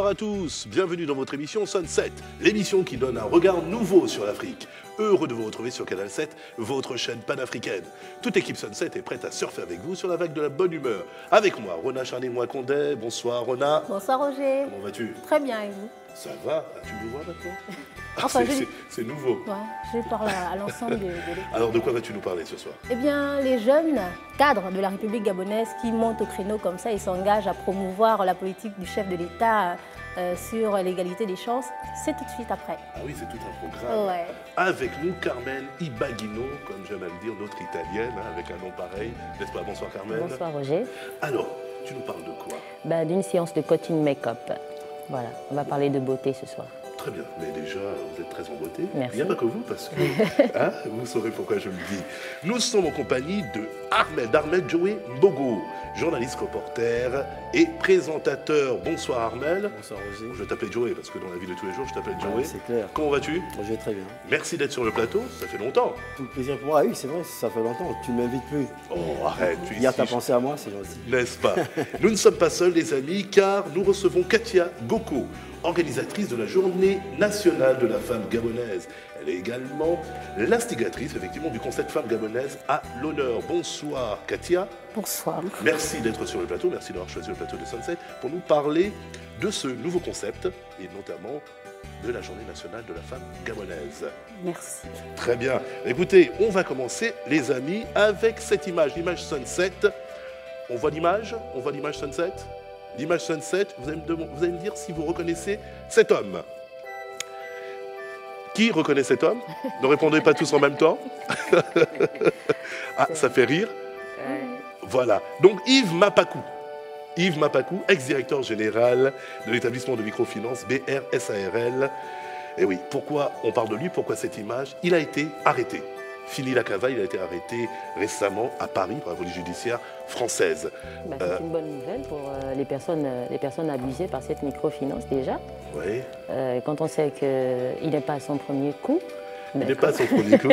Bonsoir à tous, bienvenue dans votre émission Sunset, l'émission qui donne un regard nouveau sur l'Afrique. Heureux de vous retrouver sur Canal 7, votre chaîne panafricaine. Toute équipe Sunset est prête à surfer avec vous sur la vague de la bonne humeur. Avec moi, Rona Charny-Moicondé. Bonsoir Rona. Bonsoir Roger. Comment vas-tu? Très bien, et vous? Ça va? Tu me vois maintenant? Enfin, c'est nouveau. Ouais, je parle à l'ensemble de l'équipe. Alors de quoi vas-tu nous parler ce soir? Eh bien, les jeunes cadres de la République gabonaise qui montent au créneau comme ça et s'engagent à promouvoir la politique du chef de l'État sur l'égalité des chances, c'est tout de suite après. Ah oui, c'est tout un programme. Ouais. Avec nous, Carmen Ibaguino, comme j'aime à le dire, notre italienne, hein, avec un nom pareil. N'est-ce pas? Bonsoir Carmen. Bonsoir Roger. Alors, tu nous parles de quoi? D'une séance de coaching make-up. Voilà, on va parler de beauté ce soir. Très bien, mais déjà, vous êtes très en beauté. Merci. Il n'y a pas que vous, parce que hein, vous saurez pourquoi je le dis. Nous sommes en compagnie de Armel Joey Mbogo, journaliste, reporter et présentateur. Bonsoir Armel. Bonsoir Roger. Je t'appelle Joey, parce que dans la vie de tous les jours, je t'appelle Joey. C'est clair. Comment vas-tu? Je vais très bien. Merci d'être sur le plateau, ça fait longtemps. Tout le plaisir pour moi. Ah oui, c'est vrai, ça fait longtemps. Tu ne m'invites plus. Oh, arrête. Hier, tu as pensé à moi, c'est gentil. N'est-ce pas? Nous ne sommes pas seuls, les amis, car nous recevons Katia Goko, organisatrice de la Journée nationale de la femme gabonaise. Elle est également l'instigatrice, effectivement, du concept femme gabonaise à l'honneur. Bonsoir, Katia. Bonsoir. Merci d'être sur le plateau, merci d'avoir choisi le plateau de Sunset pour nous parler de ce nouveau concept et notamment de la Journée nationale de la femme gabonaise. Merci. Très bien. Écoutez, on va commencer, les amis, avec cette image, l'image Sunset. On voit l'image? On voit l'image Sunset? L'image Sunset, vous allez me dire si vous reconnaissez cet homme. Qui reconnaît cet homme? Ne répondez pas tous en même temps. Ah, ça fait rire. Voilà. Donc Yves Mapakou. Yves Mapakou, ex-directeur général de l'établissement de microfinance BRSARL. Et oui, pourquoi on parle de lui? Pourquoi cette image? Il a été arrêté. Fini la cavale, il a été arrêté récemment à Paris par la police judiciaire française. C'est une bonne nouvelle pour les personnes abusées par cette microfinance déjà. Oui. Quand on sait qu'il n'est pas à son premier coup. Il n'est pas à son premier coup.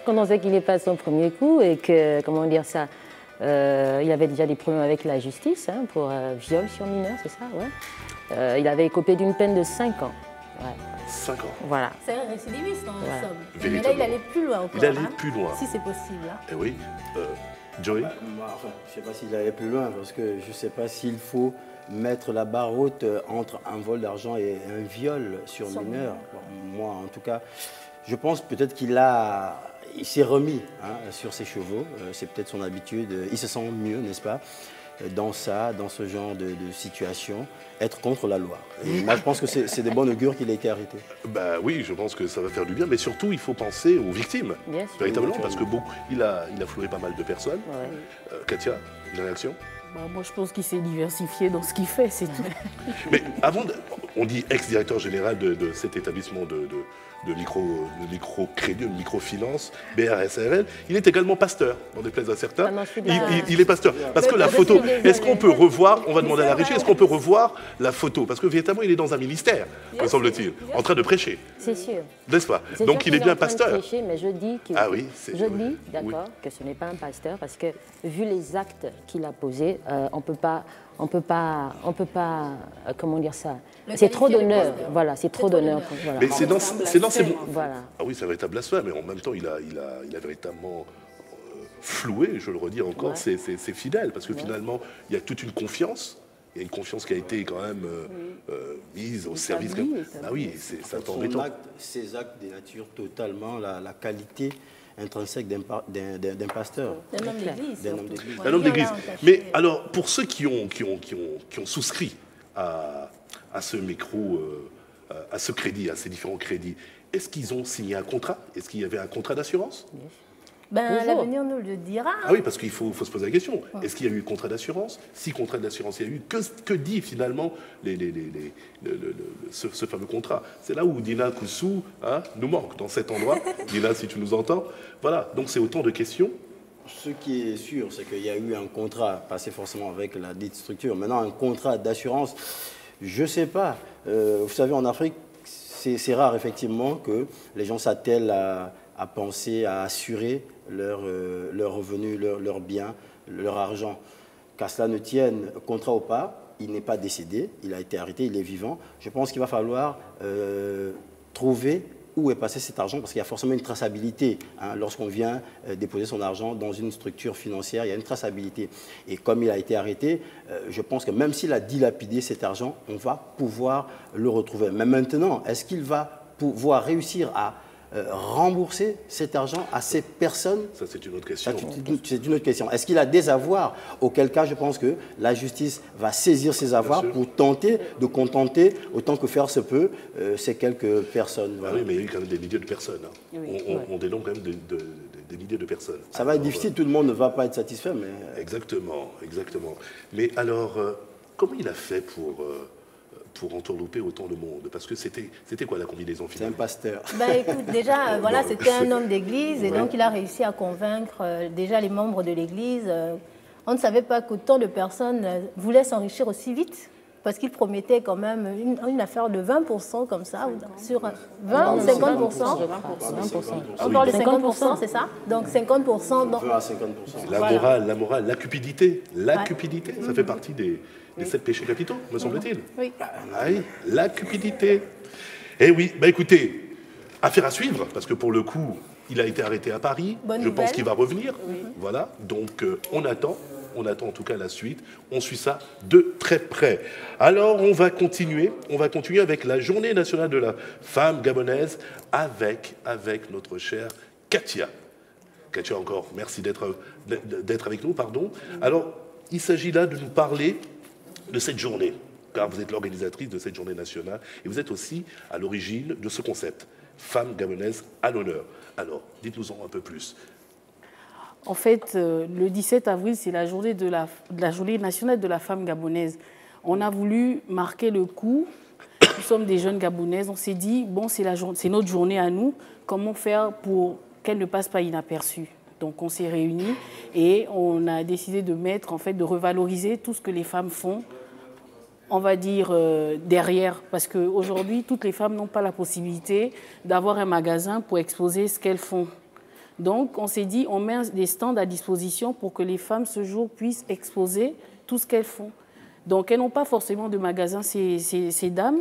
Quand on sait qu'il n'est pas à son premier coup et que, comment dire ça, il avait déjà des problèmes avec la justice hein, pour viol sur mineur, c'est ça, ouais. Il avait écopé d'une peine de 5 ans. Ouais. 5 ans. Voilà. C'est un récidiviste en Voilà. somme. Mais là, Véritablement. il allait plus loin encore. Il allait hein, plus loin. Si c'est possible. Hein. Eh oui. Joey? Moi, enfin, je ne sais pas s'il allait plus loin, parce que je ne sais pas s'il faut mettre la barre haute entre un vol d'argent et un viol sur mineur. Bon, moi, en tout cas, je pense peut-être il s'est remis hein, sur ses chevaux. C'est peut-être son habitude. Il se sent mieux, n'est-ce pas, dans ce genre de situation, être contre la loi. Et moi, je pense que c'est de bonne augure qu'il ait été arrêté. Bah oui, je pense que ça va faire du bien, mais surtout, il faut penser aux victimes. Bien sûr. Véritablement, parce que il a floué pas mal de personnes. Ouais. Katia, une réaction? Moi, je pense qu'il s'est diversifié dans ce qu'il fait, c'est tout. Mais on dit ex-directeur général de cet établissement de microcrédit, de microfinance, BRSARL, il est également pasteur, dans des places à certains. Ah non, je suis Il est pasteur. Parce que la photo, est-ce qu'on peut revoir, on va demander à la régie, est-ce qu'on peut revoir la photo? Parce que véritablement, il est dans un ministère, me semble-t-il, en train de prêcher. C'est sûr. N'est-ce pas? C'est Donc sûr il est qu'il bien en train de pasteur. prêcher, mais je dis que, Ah oui, d'accord, que ce n'est pas un pasteur parce que vu les actes qu'il a posés, on peut pas, comment dire ça? C'est trop d'honneur. Voilà, c'est trop d'honneur. Voilà. Mais c'est dans ces mots. Voilà. Ah oui, c'est un véritable blasphème, mais en même temps, il a véritablement floué, je le redis encore, ses fidèles, parce que finalement, il y a toute une confiance. Il y a une confiance qui a été quand même mise au service. Ah oui, c'est un peu embêtant. Ces actes dénaturent totalement la qualité intrinsèque d'un pasteur. D'un homme d'église. D'un homme d'église. Un homme d'église. Mais alors, pour ceux qui ont souscrit à ce à ce crédit, à ces différents crédits, est-ce qu'ils ont signé un contrat? Est-ce qu'il y avait un contrat d'assurance? L'avenir nous le dira. Ah oui, parce qu'il faut se poser la question. Est-ce qu'il y a eu contrat d'assurance? Si contrat d'assurance il y a eu, que dit finalement ce fameux contrat? C'est là où Dina Koussou nous manque, dans cet endroit. Dina, si tu nous entends. Voilà, donc c'est autant de questions. Ce qui est sûr, c'est qu'il y a eu un contrat passé forcément avec la dite structure. Maintenant, un contrat d'assurance, je ne sais pas. Vous savez, en Afrique, c'est rare effectivement que les gens s'attellent à penser à assurer leurs revenus, leurs biens, leur argent. Qu'à cela ne tienne, contrat ou pas, il n'est pas décédé, il a été arrêté, il est vivant. Je pense qu'il va falloir trouver où est passé cet argent, parce qu'il y a forcément une traçabilité. Hein, lorsqu'on vient déposer son argent dans une structure financière, il y a une traçabilité. Et comme il a été arrêté, je pense que même s'il a dilapidé cet argent, on va pouvoir le retrouver. Mais maintenant, est-ce qu'il va pouvoir réussir à rembourser cet argent à ces personnes? Ça, c'est une autre question. C'est une autre question. Est-ce qu'il a des avoirs? Auquel cas, je pense que la justice va saisir ces avoirs pour tenter de contenter, autant que faire se peut, ces quelques personnes. Voilà. Ah oui, mais il y a quand même des milliers de personnes. Hein. Oui, on dénombre quand même des milliers de personnes. Ça va être difficile, tout le monde ne va pas être satisfait. Mais... Exactement, exactement. Mais alors, comment il a fait pour entourlouper autant de monde? Parce que c'était quoi la combinaison finale? C'est un pasteur. Bah, écoute, déjà, voilà, c'était un homme d'église et donc il a réussi à convaincre déjà les membres de l'église. On ne savait pas qu'autant de personnes voulaient s'enrichir aussi vite parce qu'il promettait quand même une affaire de 20% comme ça, sur 20 ou 50%. On parle de 50%, c'est ça? Donc 50%. 20 à 50%. La morale, la cupidité. La cupidité, ça fait partie des 7 péchés capitaux, me semble-t-il. Oui. Ah oui, la cupidité. Eh oui, bah écoutez, affaire à suivre, parce que pour le coup, il a été arrêté à Paris. Bonne Je pense nouvelle. qu'il va revenir. Voilà, donc on attend en tout cas la suite. On suit ça de très près. Alors, on va continuer avec la Journée nationale de la femme gabonaise avec notre chère Katia. Katia, encore, merci d'être avec nous, pardon. Alors, il s'agit là de nous parler de cette journée, car vous êtes l'organisatrice de cette journée nationale et vous êtes aussi à l'origine de ce concept, Femmes gabonaises à l'honneur. Alors, dites-nous-en un peu plus. En fait, le 17 avril, c'est la journée la journée nationale de la femme gabonaise. On a voulu marquer le coup. Nous sommes des jeunes gabonaises. On s'est dit, bon, c'est notre journée à nous. Comment faire pour qu'elle ne passe pas inaperçue? Donc, on s'est réunis et on a décidé de revaloriser tout ce que les femmes font, on va dire, derrière. Parce qu'aujourd'hui, toutes les femmes n'ont pas la possibilité d'avoir un magasin pour exposer ce qu'elles font. Donc, on s'est dit, on met des stands à disposition pour que les femmes, ce jour, puissent exposer tout ce qu'elles font. Donc, elles n'ont pas forcément de magasin, ces dames.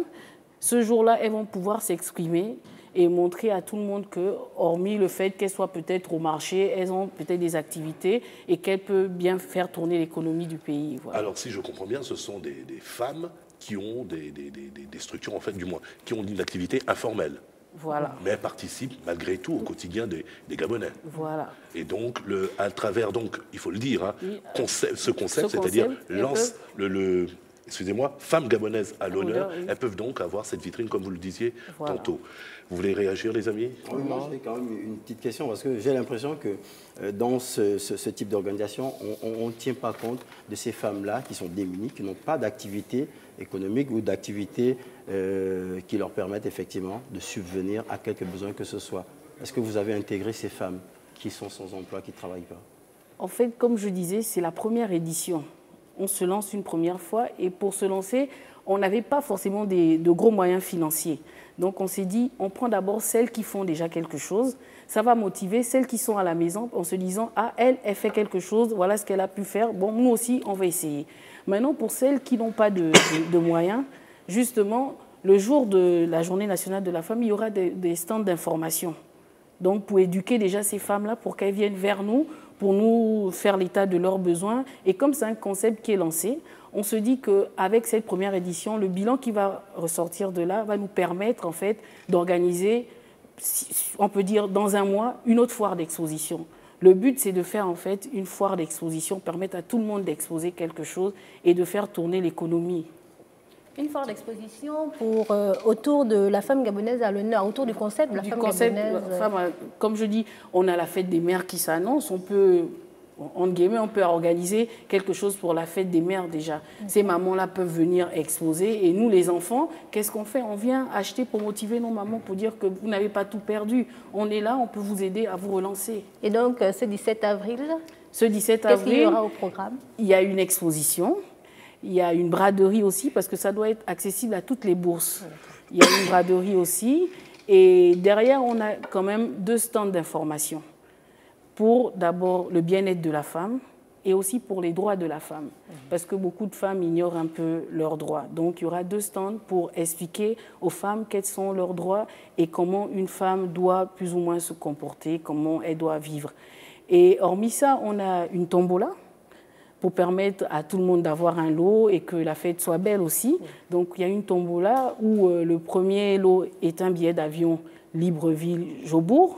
Ce jour-là, elles vont pouvoir s'exprimer et montrer à tout le monde que, hormis le fait qu'elles soient peut-être au marché, elles ont peut-être des activités et qu'elles peuvent bien faire tourner l'économie du pays. Voilà. Alors, si je comprends bien, ce sont des femmes qui ont des structures, en fait, du moins, qui ont une activité informelle. Voilà. Mais elles participent malgré tout au quotidien des Gabonais. Voilà. Et donc, à travers, donc, il faut le dire, hein, ce concept, c'est-à-dire excusez-moi, femmes gabonaises à l'honneur, elles peuvent donc avoir cette vitrine, comme vous le disiez tantôt. Vous voulez réagir, les amis? Oui, moi j'ai quand même une petite question, parce que j'ai l'impression que dans ce type d'organisation, on ne tient pas compte de ces femmes-là qui sont démunies, qui n'ont pas d'activité économique ou d'activité qui leur permettent effectivement de subvenir à quelques besoins que ce soit. Est-ce que vous avez intégré ces femmes qui sont sans emploi, qui ne travaillent pas? En fait, comme je disais, c'est la première édition. On se lance une première fois et pour se lancer, on n'avait pas forcément de gros moyens financiers. Donc on s'est dit, on prend d'abord celles qui font déjà quelque chose. Ça va motiver celles qui sont à la maison en se disant, ah, elle fait quelque chose, voilà ce qu'elle a pu faire. Bon, nous aussi, on va essayer. Maintenant, pour celles qui n'ont pas de moyens, justement, le jour de la Journée nationale de la femme, il y aura des stands d'information. Donc pour éduquer déjà ces femmes-là, pour qu'elles viennent vers nous, pour nous faire l'état de leurs besoins. Et comme c'est un concept qui est lancé, on se dit qu'avec cette première édition, le bilan qui va ressortir de là va nous permettre en fait d'organiser, on peut dire dans un mois, une autre foire d'exposition. Le but, c'est de faire en fait une foire d'exposition, permettre à tout le monde d'exposer quelque chose et de faire tourner l'économie. Une foire d'exposition autour de la femme gabonaise à l'honneur, autour du concept de la femme gabonaise. Comme je dis, on a la fête des mères qui s'annonce, on peut organiser quelque chose pour la fête des mères déjà. Ces mamans-là peuvent venir exposer et nous, les enfants, qu'est-ce qu'on fait? On vient acheter pour motiver nos mamans, pour dire que vous n'avez pas tout perdu. On est là, on peut vous aider à vous relancer. Et donc, ce 17 avril, qu'est-ce qu'il y aura au programme? Il y a une exposition. Il y a une braderie aussi, parce que ça doit être accessible à toutes les bourses. Il y a une braderie aussi. Et derrière, on a quand même 2 stands d'information. Pour d'abord le bien-être de la femme et aussi pour les droits de la femme, parce que beaucoup de femmes ignorent un peu leurs droits. Donc il y aura 2 stands pour expliquer aux femmes quels sont leurs droits et comment une femme doit plus ou moins se comporter, comment elle doit vivre. Et hormis ça, on a une tombola pour permettre à tout le monde d'avoir un lot et que la fête soit belle aussi. Donc il y a une tombola où le premier lot est un billet d'avion Libreville-Jobourg.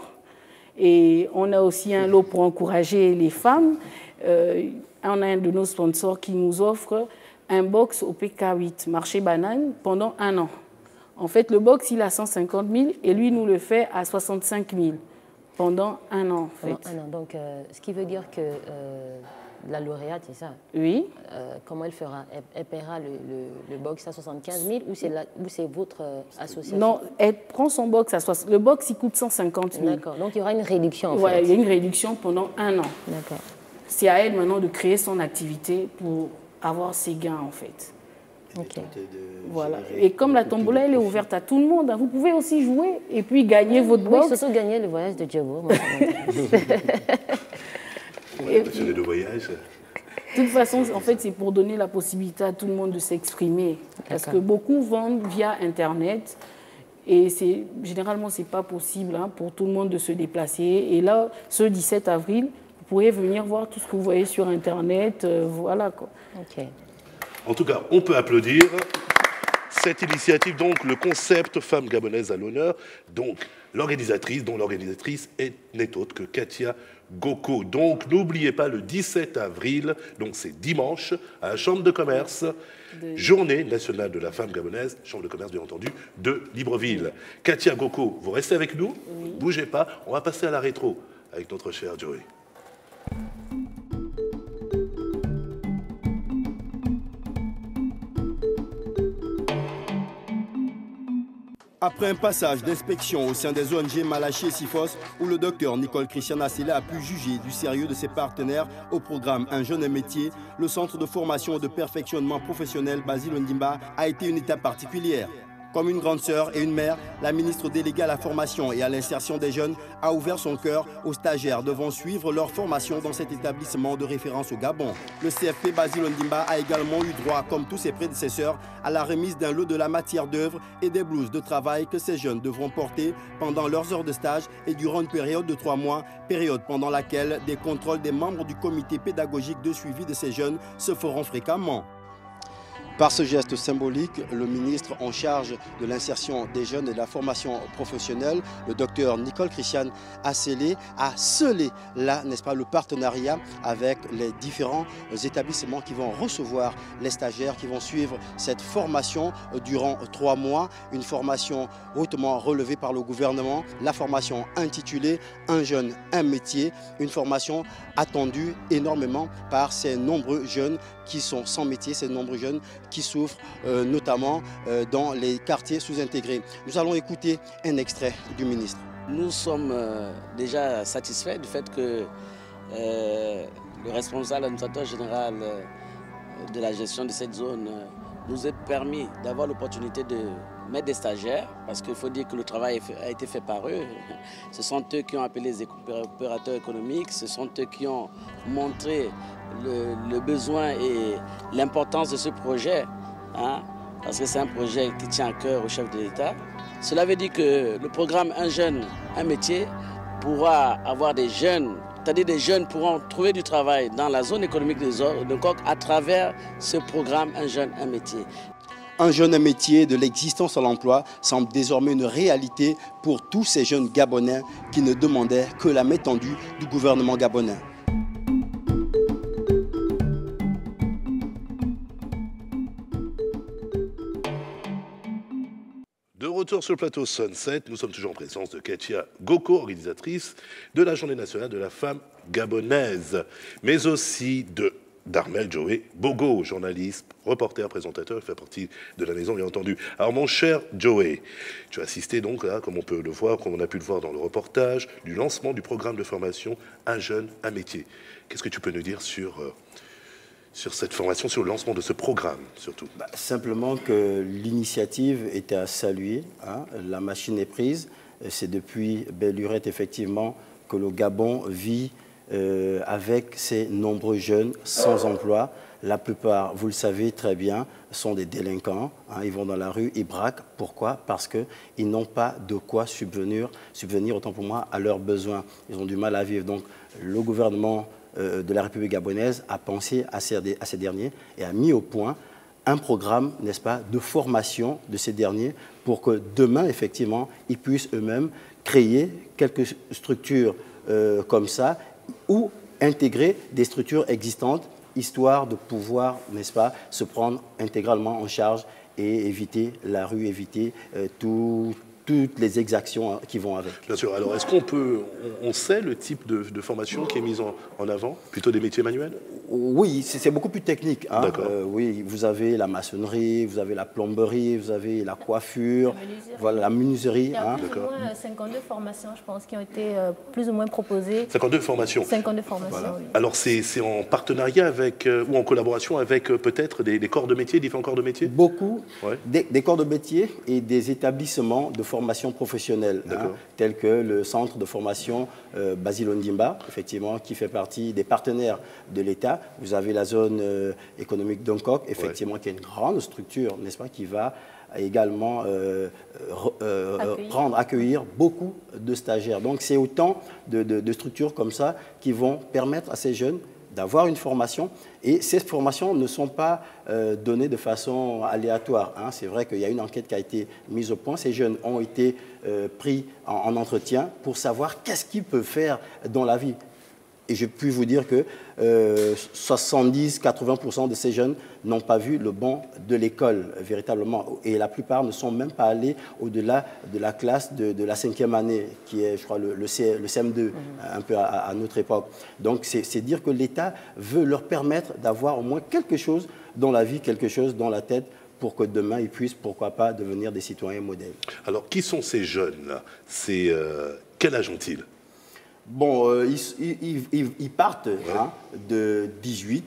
Et on a aussi un lot pour encourager les femmes. On a un de nos sponsors qui nous offre un box au PK8, marché banane, pendant 1 an. En fait, le box, il a 150 000 et lui nous le fait à 65 000 pendant 1 an. En fait. Pendant 1 an. Donc, ce qui veut dire que la lauréate, c'est ça? Oui. Comment elle fera? Elle paiera le box à 75 000 ou c'est votre association? Non, elle prend son box à 60 000. Le box, il coûte 150 000. D'accord. Donc, il y aura une réduction, en fait. Oui, il y a une réduction pendant 1 an. D'accord. C'est à elle maintenant de créer son activité pour avoir ses gains, en fait. Okay. Voilà. Et comme la tombola, elle est ouverte à tout le monde, vous pouvez aussi jouer et puis gagner votre box. Oui, surtout gagner le voyage de Djobourg. Passionné de voyage. De toute façon, en fait, c'est pour donner la possibilité à tout le monde de s'exprimer. Parce que beaucoup vendent via Internet. Et généralement, ce n'est pas possible pour tout le monde de se déplacer. Et là, ce 17 avril, vous pourrez venir voir tout ce que vous voyez sur Internet. Voilà, quoi. Okay. En tout cas, on peut applaudir cette initiative, donc le concept Femmes gabonaises à l'honneur, donc l'organisatrice, dont l'organisatrice n'est autre que Katia Goko. Donc n'oubliez pas le 17 avril, donc c'est dimanche, à la Chambre de commerce, Journée nationale de la femme gabonaise, Chambre de commerce bien entendu, de Libreville. Katia Goko, vous restez avec nous, bougez pas, on va passer à la rétro avec notre cher Joey. Après un passage d'inspection au sein des ONG Malachi et Sifos, où le docteur Nicole Christian Assélé a pu juger du sérieux de ses partenaires au programme Un jeune, un métier, le centre de formation et de perfectionnement professionnel Basile Ondimba a été une étape particulière. Comme une grande sœur et une mère, la ministre déléguée à la formation et à l'insertion des jeunes a ouvert son cœur aux stagiaires devant suivre leur formation dans cet établissement de référence au Gabon. Le CFP Basile Ondimba a également eu droit, comme tous ses prédécesseurs, à la remise d'un lot de la matière d'œuvre et des blouses de travail que ces jeunes devront porter pendant leurs heures de stage et durant une période de 3 mois, période pendant laquelle des contrôles des membres du comité pédagogique de suivi de ces jeunes se feront fréquemment. Par ce geste symbolique, le ministre en charge de l'insertion des jeunes et de la formation professionnelle, le docteur Nicole Christian Assélé, a scellé là, n'est-ce pas, le partenariat avec les différents établissements qui vont recevoir les stagiaires qui vont suivre cette formation durant 3 mois. Une formation hautement relevée par le gouvernement, la formation intitulée Un jeune, un métier, une formation attendue énormément par ces nombreux jeunes qui sont sans métier, ces nombreux jeunes qui souffrent notamment dans les quartiers sous-intégrés. Nous allons écouter un extrait du ministre. Nous sommes déjà satisfaits du fait que le responsable administrateur général de la gestion de cette zone nous ait permis d'avoir l'opportunité de mettre des stagiaires, parce qu'il faut dire que le travail a été fait par eux. Ce sont eux qui ont appelé les opérateurs économiques, ce sont eux qui ont montré le besoin et l'importance de ce projet, parce que c'est un projet qui tient à cœur au chef de l'État. Cela veut dire que le programme Un jeune, un métier pourra avoir des jeunes, c'est-à-dire des jeunes pourront trouver du travail dans la zone économique de Coq à travers ce programme Un jeune, un métier. Un jeune, un métier de l'existence à l'emploi semble désormais une réalité pour tous ces jeunes Gabonais qui ne demandaient que la main tendue du gouvernement gabonais. De retour sur le plateau Sunset, nous sommes toujours en présence de Katia Goko, organisatrice de la Journée nationale de la femme gabonaise, mais aussi d'Armel Joey Bogo, journaliste, reporter, présentateur, il fait partie de la maison, bien entendu. Alors, mon cher Joey, tu as assisté donc, là, comme on peut le voir, comme on a pu le voir dans le reportage, du lancement du programme de formation Un jeune, un métier. Qu'est-ce que tu peux nous dire sur cette formation, sur le lancement de ce programme, surtout? Simplement que l'initiative était à saluer. La machine est prise. C'est depuis belle lurette, effectivement, que le Gabon vit avec ces nombreux jeunes sans emploi. La plupart, vous le savez très bien, sont des délinquants. Hein, ils vont dans la rue, ils braquent. Pourquoi? Parce qu'ils n'ont pas de quoi subvenir, autant pour moi, à leurs besoins. Ils ont du mal à vivre. Donc, le gouvernement de la République gabonaise a pensé à ces derniers et a mis au point un programme, n'est-ce pas, de formation de ces derniers pour que demain, effectivement, ils puissent eux-mêmes créer quelques structures comme ça ou intégrer des structures existantes histoire de pouvoir, n'est-ce pas, se prendre intégralement en charge et éviter la rue, éviter toutes les exactions qui vont avec. Bien sûr. Alors, est-ce on sait le type de formation qui est mise en avant? Plutôt des métiers manuels? Oui, c'est beaucoup plus technique. Hein. D'accord. Oui, vous avez la maçonnerie, vous avez la plomberie, vous avez la coiffure, la menuiserie. Il y a plus ou moins 52 formations, je pense, qui ont été plus ou moins proposées. 52 formations. 52 formations, voilà. Oui. Alors, c'est en partenariat avec, ou en collaboration avec peut-être des corps de métier, différents corps de métier? Beaucoup, ouais. Des corps de métier et des établissements de formation professionnelle, hein, tels que le centre de formation Basile Ondimba, effectivement, qui fait partie des partenaires de l'État. Vous avez la zone économique d'Ongkok, effectivement, qui est une grande structure, n'est-ce pas, qui va également accueillir beaucoup de stagiaires. Donc, c'est autant de structures comme ça qui vont permettre à ces jeunes d'avoir une formation. Et ces formations ne sont pas données de façon aléatoire. Hein. C'est vrai qu'il y a une enquête qui a été mise au point. Ces jeunes ont été pris en entretien pour savoir qu'est-ce qu'ils peuvent faire dans la vie. Et je puis vous dire que 70-80% de ces jeunes n'ont pas vu le banc de l'école, véritablement. Et la plupart ne sont même pas allés au-delà de la classe de la 5e année, qui est, je crois, le CM2, un peu à notre époque. Donc, c'est dire que l'État veut leur permettre d'avoir au moins quelque chose dans la vie, quelque chose dans la tête, pour que demain, ils puissent, pourquoi pas, devenir des citoyens modèles. Alors, qui sont ces jeunes-là? Quel âge ont-ils? Bon, ils partent hein, de 18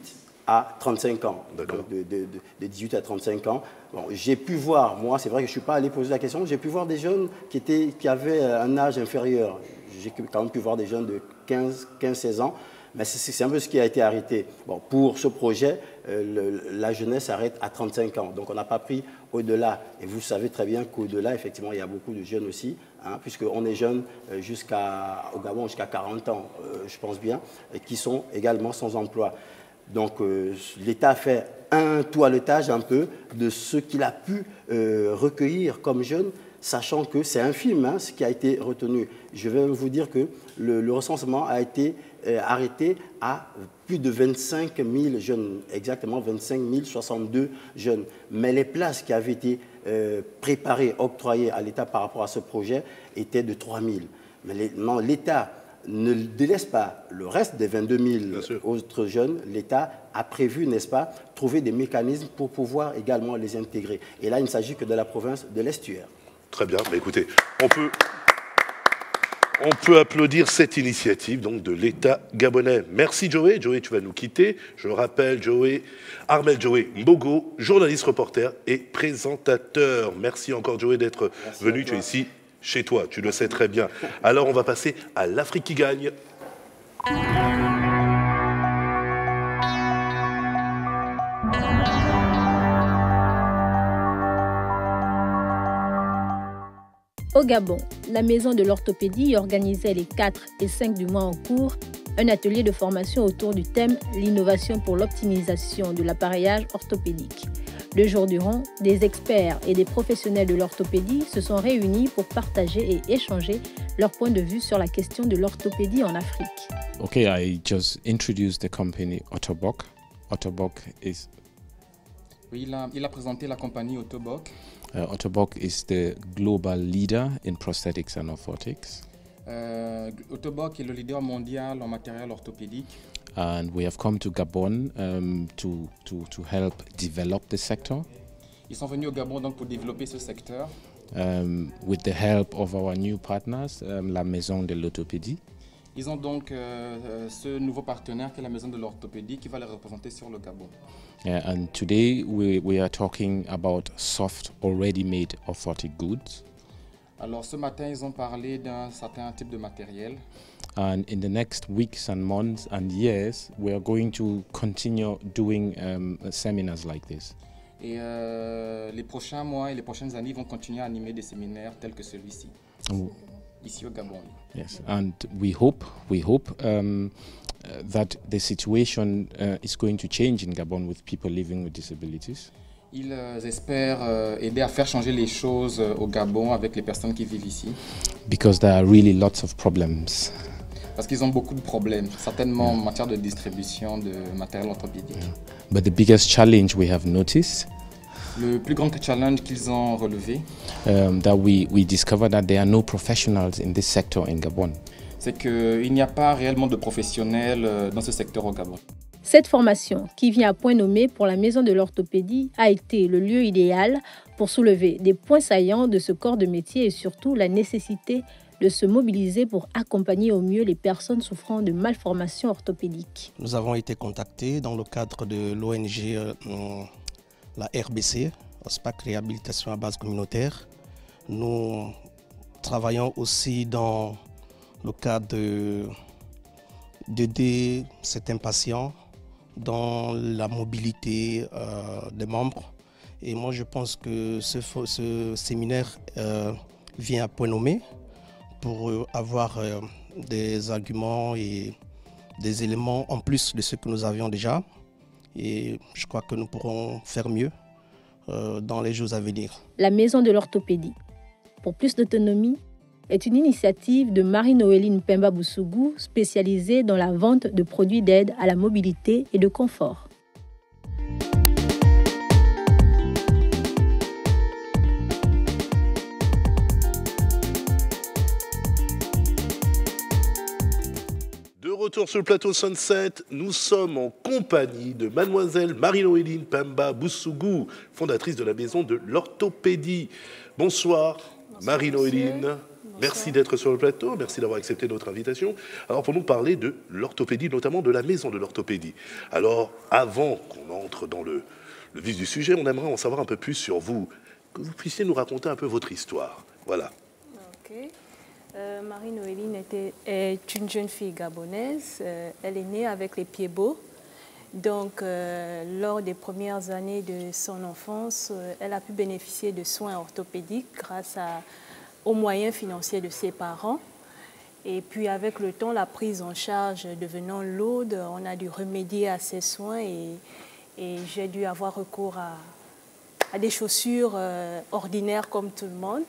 à 35 ans. Donc de 18 à 35 ans. Bon, j'ai pu voir, moi, c'est vrai que je ne suis pas allé poser la question, j'ai pu voir des jeunes qui avaient un âge inférieur. J'ai quand même pu voir des jeunes de 15-16 ans. Mais c'est un peu ce qui a été arrêté. Bon, pour ce projet, la jeunesse s'arrête à 35 ans. Donc, on n'a pas pris au-delà. Et vous savez très bien qu'au-delà, effectivement, il y a beaucoup de jeunes aussi, hein, puisqu'on est jeunes au Gabon jusqu'à 40 ans, je pense bien, et qui sont également sans emploi. Donc, l'État a fait un toilettage un peu de ce qu'il a pu recueillir comme jeunes, sachant que c'est infime hein, ce qui a été retenu. Je vais vous dire que le recensement a été arrêté à plus de 25 000 jeunes, exactement 25 062 jeunes. Mais les places qui avaient été préparées, octroyées à l'État par rapport à ce projet étaient de 3 000. Mais l'État ne délaisse pas le reste des 22 000 autres jeunes. L'État a prévu, n'est-ce pas, trouver des mécanismes pour pouvoir également les intégrer. Et là, il ne s'agit que de la province de l'Estuaire. Très bien. Mais écoutez, on peut applaudir cette initiative donc, de l'État gabonais. Merci Joey. Joey, tu vas nous quitter. Je rappelle, Armel Joey Mbogo, journaliste, reporter et présentateur. Merci encore Joey d'être venu. Tu es ici chez toi, tu le sais très bien. Alors on va passer à l'Afrique qui gagne. Au Gabon, la maison de l'orthopédie organisait les 4 et 5 du mois en cours un atelier de formation autour du thème « L'innovation pour l'optimisation de l'appareillage orthopédique ». 2 jours durant, des experts et des professionnels de l'orthopédie se sont réunis pour partager et échanger leur point de vue sur la question de l'orthopédie en Afrique. Okay, I just introduced the company Ottobock. Ottobock is... Oui, il a présenté la compagnie Ottobock. Ottobock is the global leader in prosthetics and orthotics. Ottobock est le leader mondial en matériel orthopédique. And we have come to Gabon to help develop the sector. Ils sont venus au Gabon donc pour développer ce secteur. With the help of our new partners, la Maison de l'Orthopédie. Ils ont donc ce nouveau partenaire qui est la Maison de l'Orthopédie qui va les représenter sur le Gabon. And today we are talking about soft, already made orthotic goods. Alors ce matin, ils ont parlé d'un certain type de matériel. And in the next weeks and months and years, we are going to continue doing seminars like this. Et les prochains mois et les prochaines années, ils vont continuer à animer des séminaires tels que celui-ci, ici au Gabon. Yes, and we hope that the situation is going to change in Gabon with people living with disabilities. Ils espèrent aider à faire changer les choses au Gabon avec les personnes qui vivent ici. Because there are really lots of problems. Parce qu'ils ont beaucoup de problèmes, certainement en matière de distribution de matériel orthopédique. But the biggest challenge we have noticed, le plus grand challenge qu'ils ont relevé, that we discovered that there are no professionals in this sector in Gabon. C'est qu'il n'y a pas réellement de professionnels dans ce secteur au Gabon. Cette formation, qui vient à point nommé pour la maison de l'orthopédie, a été le lieu idéal pour soulever des points saillants de ce corps de métier et surtout la nécessité de se mobiliser pour accompagner au mieux les personnes souffrant de malformations orthopédiques. Nous avons été contactés dans le cadre de l'ONG, la RBC, OSPAC Réhabilitation à base communautaire. Nous travaillons aussi dans le cadre d'aider certains patients dans la mobilité des membres. Et moi, je pense que ce séminaire vient à point nommé pour avoir des arguments et des éléments en plus de ce que nous avions déjà. Et je crois que nous pourrons faire mieux dans les jours à venir. La maison de l'orthopédie, pour plus d'autonomie, est une initiative de Marie-Noéline Pemba Boussougou, spécialisée dans la vente de produits d'aide à la mobilité et de confort. De retour sur le plateau Sunset, nous sommes en compagnie de mademoiselle Marie-Noéline Pemba Boussougou, fondatrice de la maison de l'orthopédie. Bonsoir, Marie-Noéline. Merci d'être sur le plateau, merci d'avoir accepté notre invitation. Alors pour nous parler de l'orthopédie, notamment de la maison de l'orthopédie. Alors avant qu'on entre dans le vif du sujet, on aimerait en savoir un peu plus sur vous, que vous puissiez nous raconter un peu votre histoire. Voilà. Ok. Marie-Noéline est une jeune fille gabonaise. Elle est née avec les pieds beaux. Donc, lors des premières années de son enfance, elle a pu bénéficier de soins orthopédiques grâce aux moyens financiers de ses parents. Et puis, avec le temps, la prise en charge devenant lourde, on a dû remédier à ces soins et j'ai dû avoir recours à des chaussures ordinaires comme tout le monde.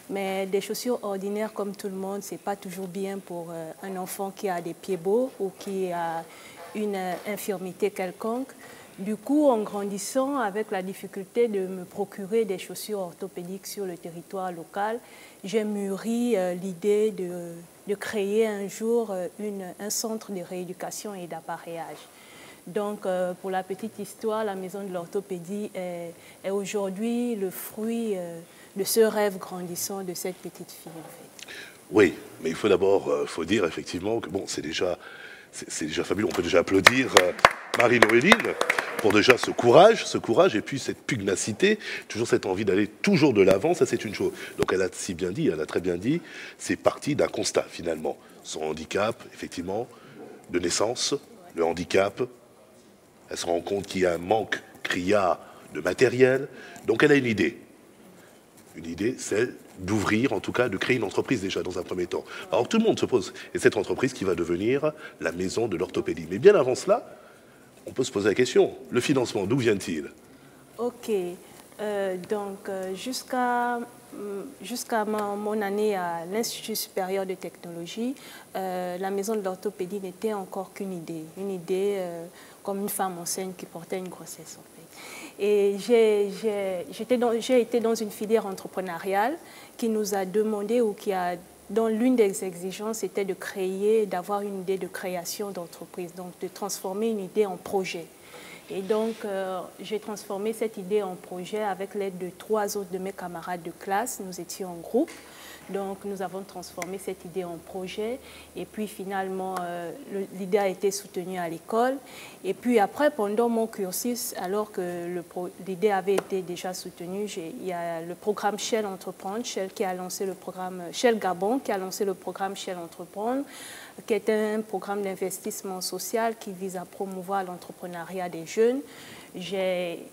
Mais des chaussures ordinaires comme tout le monde, ce n'est pas toujours bien pour un enfant qui a des pieds beaux ou qui a une infirmité quelconque. Du coup, en grandissant, avec la difficulté de me procurer des chaussures orthopédiques sur le territoire local, j'ai mûri l'idée de créer un jour un centre de rééducation et d'appareillage. Donc, pour la petite histoire, la maison de l'orthopédie est aujourd'hui le fruit de ce rêve grandissant de cette petite fille, en fait. Oui, mais il faut d'abord dire effectivement que bon, c'est déjà fabuleux. On peut déjà applaudir Marie-Noéline pour déjà ce courage et puis cette pugnacité, toujours cette envie d'aller toujours de l'avant, ça c'est une chose. Donc elle a très bien dit, c'est parti d'un constat finalement. Son handicap, effectivement, de naissance, le handicap, elle se rend compte qu'il y a un manque criard de matériel, donc elle a une idée. Une idée, c'est d'ouvrir, en tout cas, de créer une entreprise déjà dans un premier temps. Alors tout le monde se pose, et cette entreprise qui va devenir la maison de l'orthopédie. Mais bien avant cela, on peut se poser la question, le financement, d'où vient-il? Ok, donc jusqu'à mon année à l'Institut supérieur de technologie, la maison de l'orthopédie n'était encore qu'une idée comme une femme enceinte qui portait une grossesse en fait. Et j'ai été dans une filière entrepreneuriale qui nous a demandé, ou dont l'une des exigences était d'avoir une idée de création d'entreprise, donc de transformer une idée en projet. Et donc, j'ai transformé cette idée en projet avec l'aide de 3 autres de mes camarades de classe. Nous étions en groupe. Donc, nous avons transformé cette idée en projet. Et puis, finalement, l'idée a été soutenue à l'école. Et puis, après, pendant mon cursus, alors que l'idée avait été déjà soutenue, il y a le programme Shell Entreprendre, Shell Gabon, qui a lancé le programme Shell Entreprendre, qui est un programme d'investissement social qui vise à promouvoir l'entrepreneuriat des jeunes. J'ai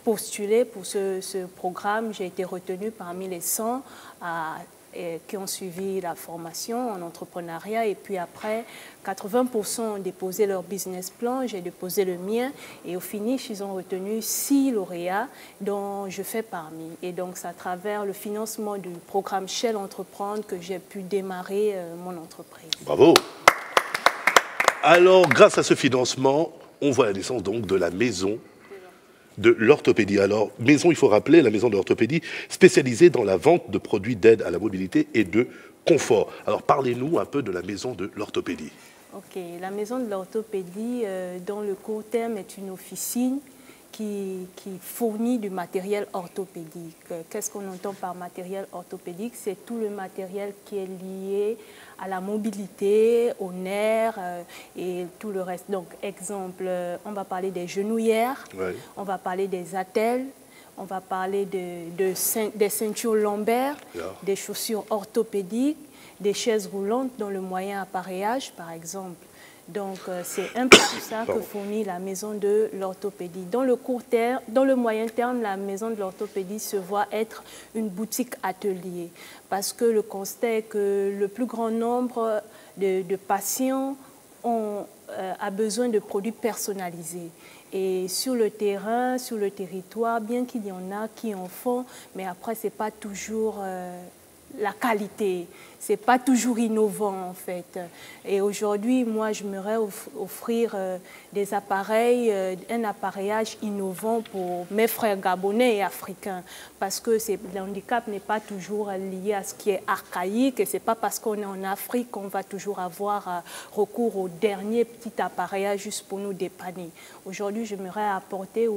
postulé pour ce programme, j'ai été retenue parmi les 100 qui ont suivi la formation en entrepreneuriat. Et puis après, 80% ont déposé leur business plan, j'ai déposé le mien. Et au finish, ils ont retenu 6 lauréats dont je fais parmi. Et donc, c'est à travers le financement du programme Shell Entreprendre que j'ai pu démarrer mon entreprise. Bravo! Alors, grâce à ce financement, on voit la naissance donc de la maison de l'orthopédie. Alors, maison, il faut rappeler, la maison de l'orthopédie spécialisée dans la vente de produits d'aide à la mobilité et de confort. Alors, parlez-nous un peu de la maison de l'orthopédie. Ok, la maison de l'orthopédie, dans le court terme, est une officine qui fournit du matériel orthopédique. Qu'est-ce qu'on entend par matériel orthopédique? C'est tout le matériel qui est lié à la mobilité, aux nerfs et tout le reste. Donc, exemple, on va parler des genouillères, on va parler des attelles, on va parler des ceintures lombaires, des chaussures orthopédiques, des chaises roulantes dans le moyen appareillage, par exemple. Donc, c'est un peu tout ça que fournit la maison de l'orthopédie. Dans le court terme, dans le moyen terme, la maison de l'orthopédie se voit être une boutique atelier. Parce que le constat est que le plus grand nombre de patients a besoin de produits personnalisés. Et sur le terrain, sur le territoire, bien qu'il y en a qui en font, mais après, ce n'est pas toujours la qualité. Ce n'est pas toujours innovant, en fait. Et aujourd'hui, moi, j'aimerais offrir des appareils, un appareillage innovant pour mes frères gabonais et africains. Parce que le handicap n'est pas toujours lié à ce qui est archaïque. Et ce n'est pas parce qu'on est en Afrique qu'on va toujours avoir recours au dernier petit appareillage juste pour nous dépanner. Aujourd'hui, j'aimerais apporter,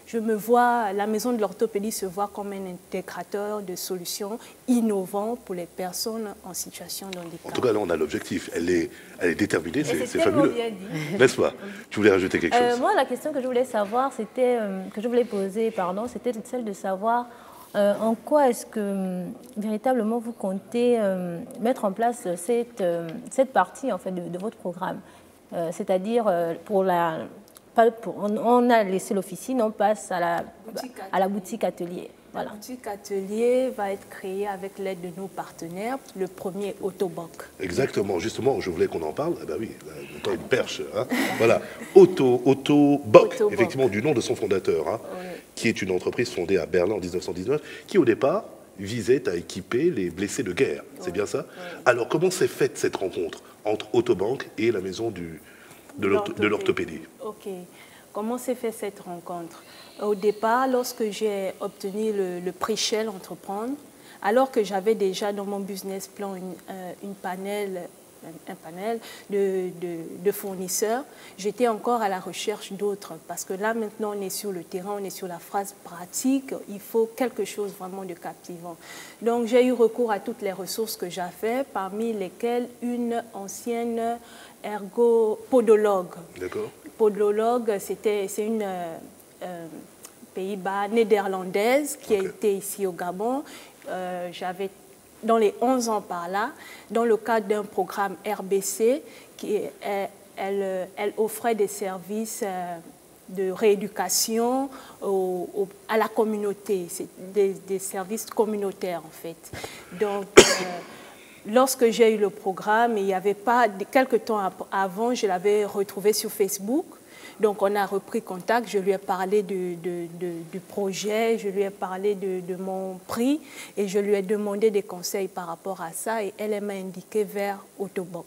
je me vois, la maison de l'orthopédie se voit comme un intégrateur de solutions innovantes pour les personnes en situation de handicap. En tout cas, là, on a l'objectif. Elle est déterminée, c'est fabuleux. N'est-ce pas? Tu voulais rajouter quelque chose? Moi, la question que je voulais savoir, poser, c'était celle de savoir en quoi est-ce que véritablement vous comptez mettre en place cette partie en fait, de votre programme. C'est-à-dire, on a laissé l'officine, on passe à la boutique atelier. Voilà. La boutique atelier va être créée avec l'aide de nos partenaires, le premier Autoboc. Exactement, justement, je voulais qu'on en parle. Eh ben oui, le temps il perche. Hein. Voilà, Autoboc, effectivement, du nom de son fondateur, hein, qui est une entreprise fondée à Berlin en 1919, qui au départ visait à équiper les blessés de guerre. C'est bien ça? Alors, comment s'est faite cette rencontre entre Autobank et la maison de l'orthopédie? Ok. Comment s'est faite cette rencontre? Au départ, lorsque j'ai obtenu le prix Shell Entreprendre, alors que j'avais déjà dans mon business plan un panel de fournisseurs, j'étais encore à la recherche d'autres. Parce que là, maintenant, on est sur le terrain, on est sur la phase pratique. Il faut quelque chose vraiment de captivant. Donc, j'ai eu recours à toutes les ressources que j'avais, parmi lesquelles une ancienne podologue. D'accord. Podologue, c'est une Pays-Bas néerlandaise qui a été ici au Gabon. J'avais dans les 11 ans par là, dans le cadre d'un programme RBC, elle offrait des services de rééducation à la communauté, des services communautaires en fait. Donc, lorsque j'ai eu le programme, il n'y avait pas, quelques temps avant, je l'avais retrouvé sur Facebook. Donc, on a repris contact, je lui ai parlé du projet, je lui ai parlé de mon prix et je lui ai demandé des conseils par rapport à ça et elle m'a indiqué vers Autoboc.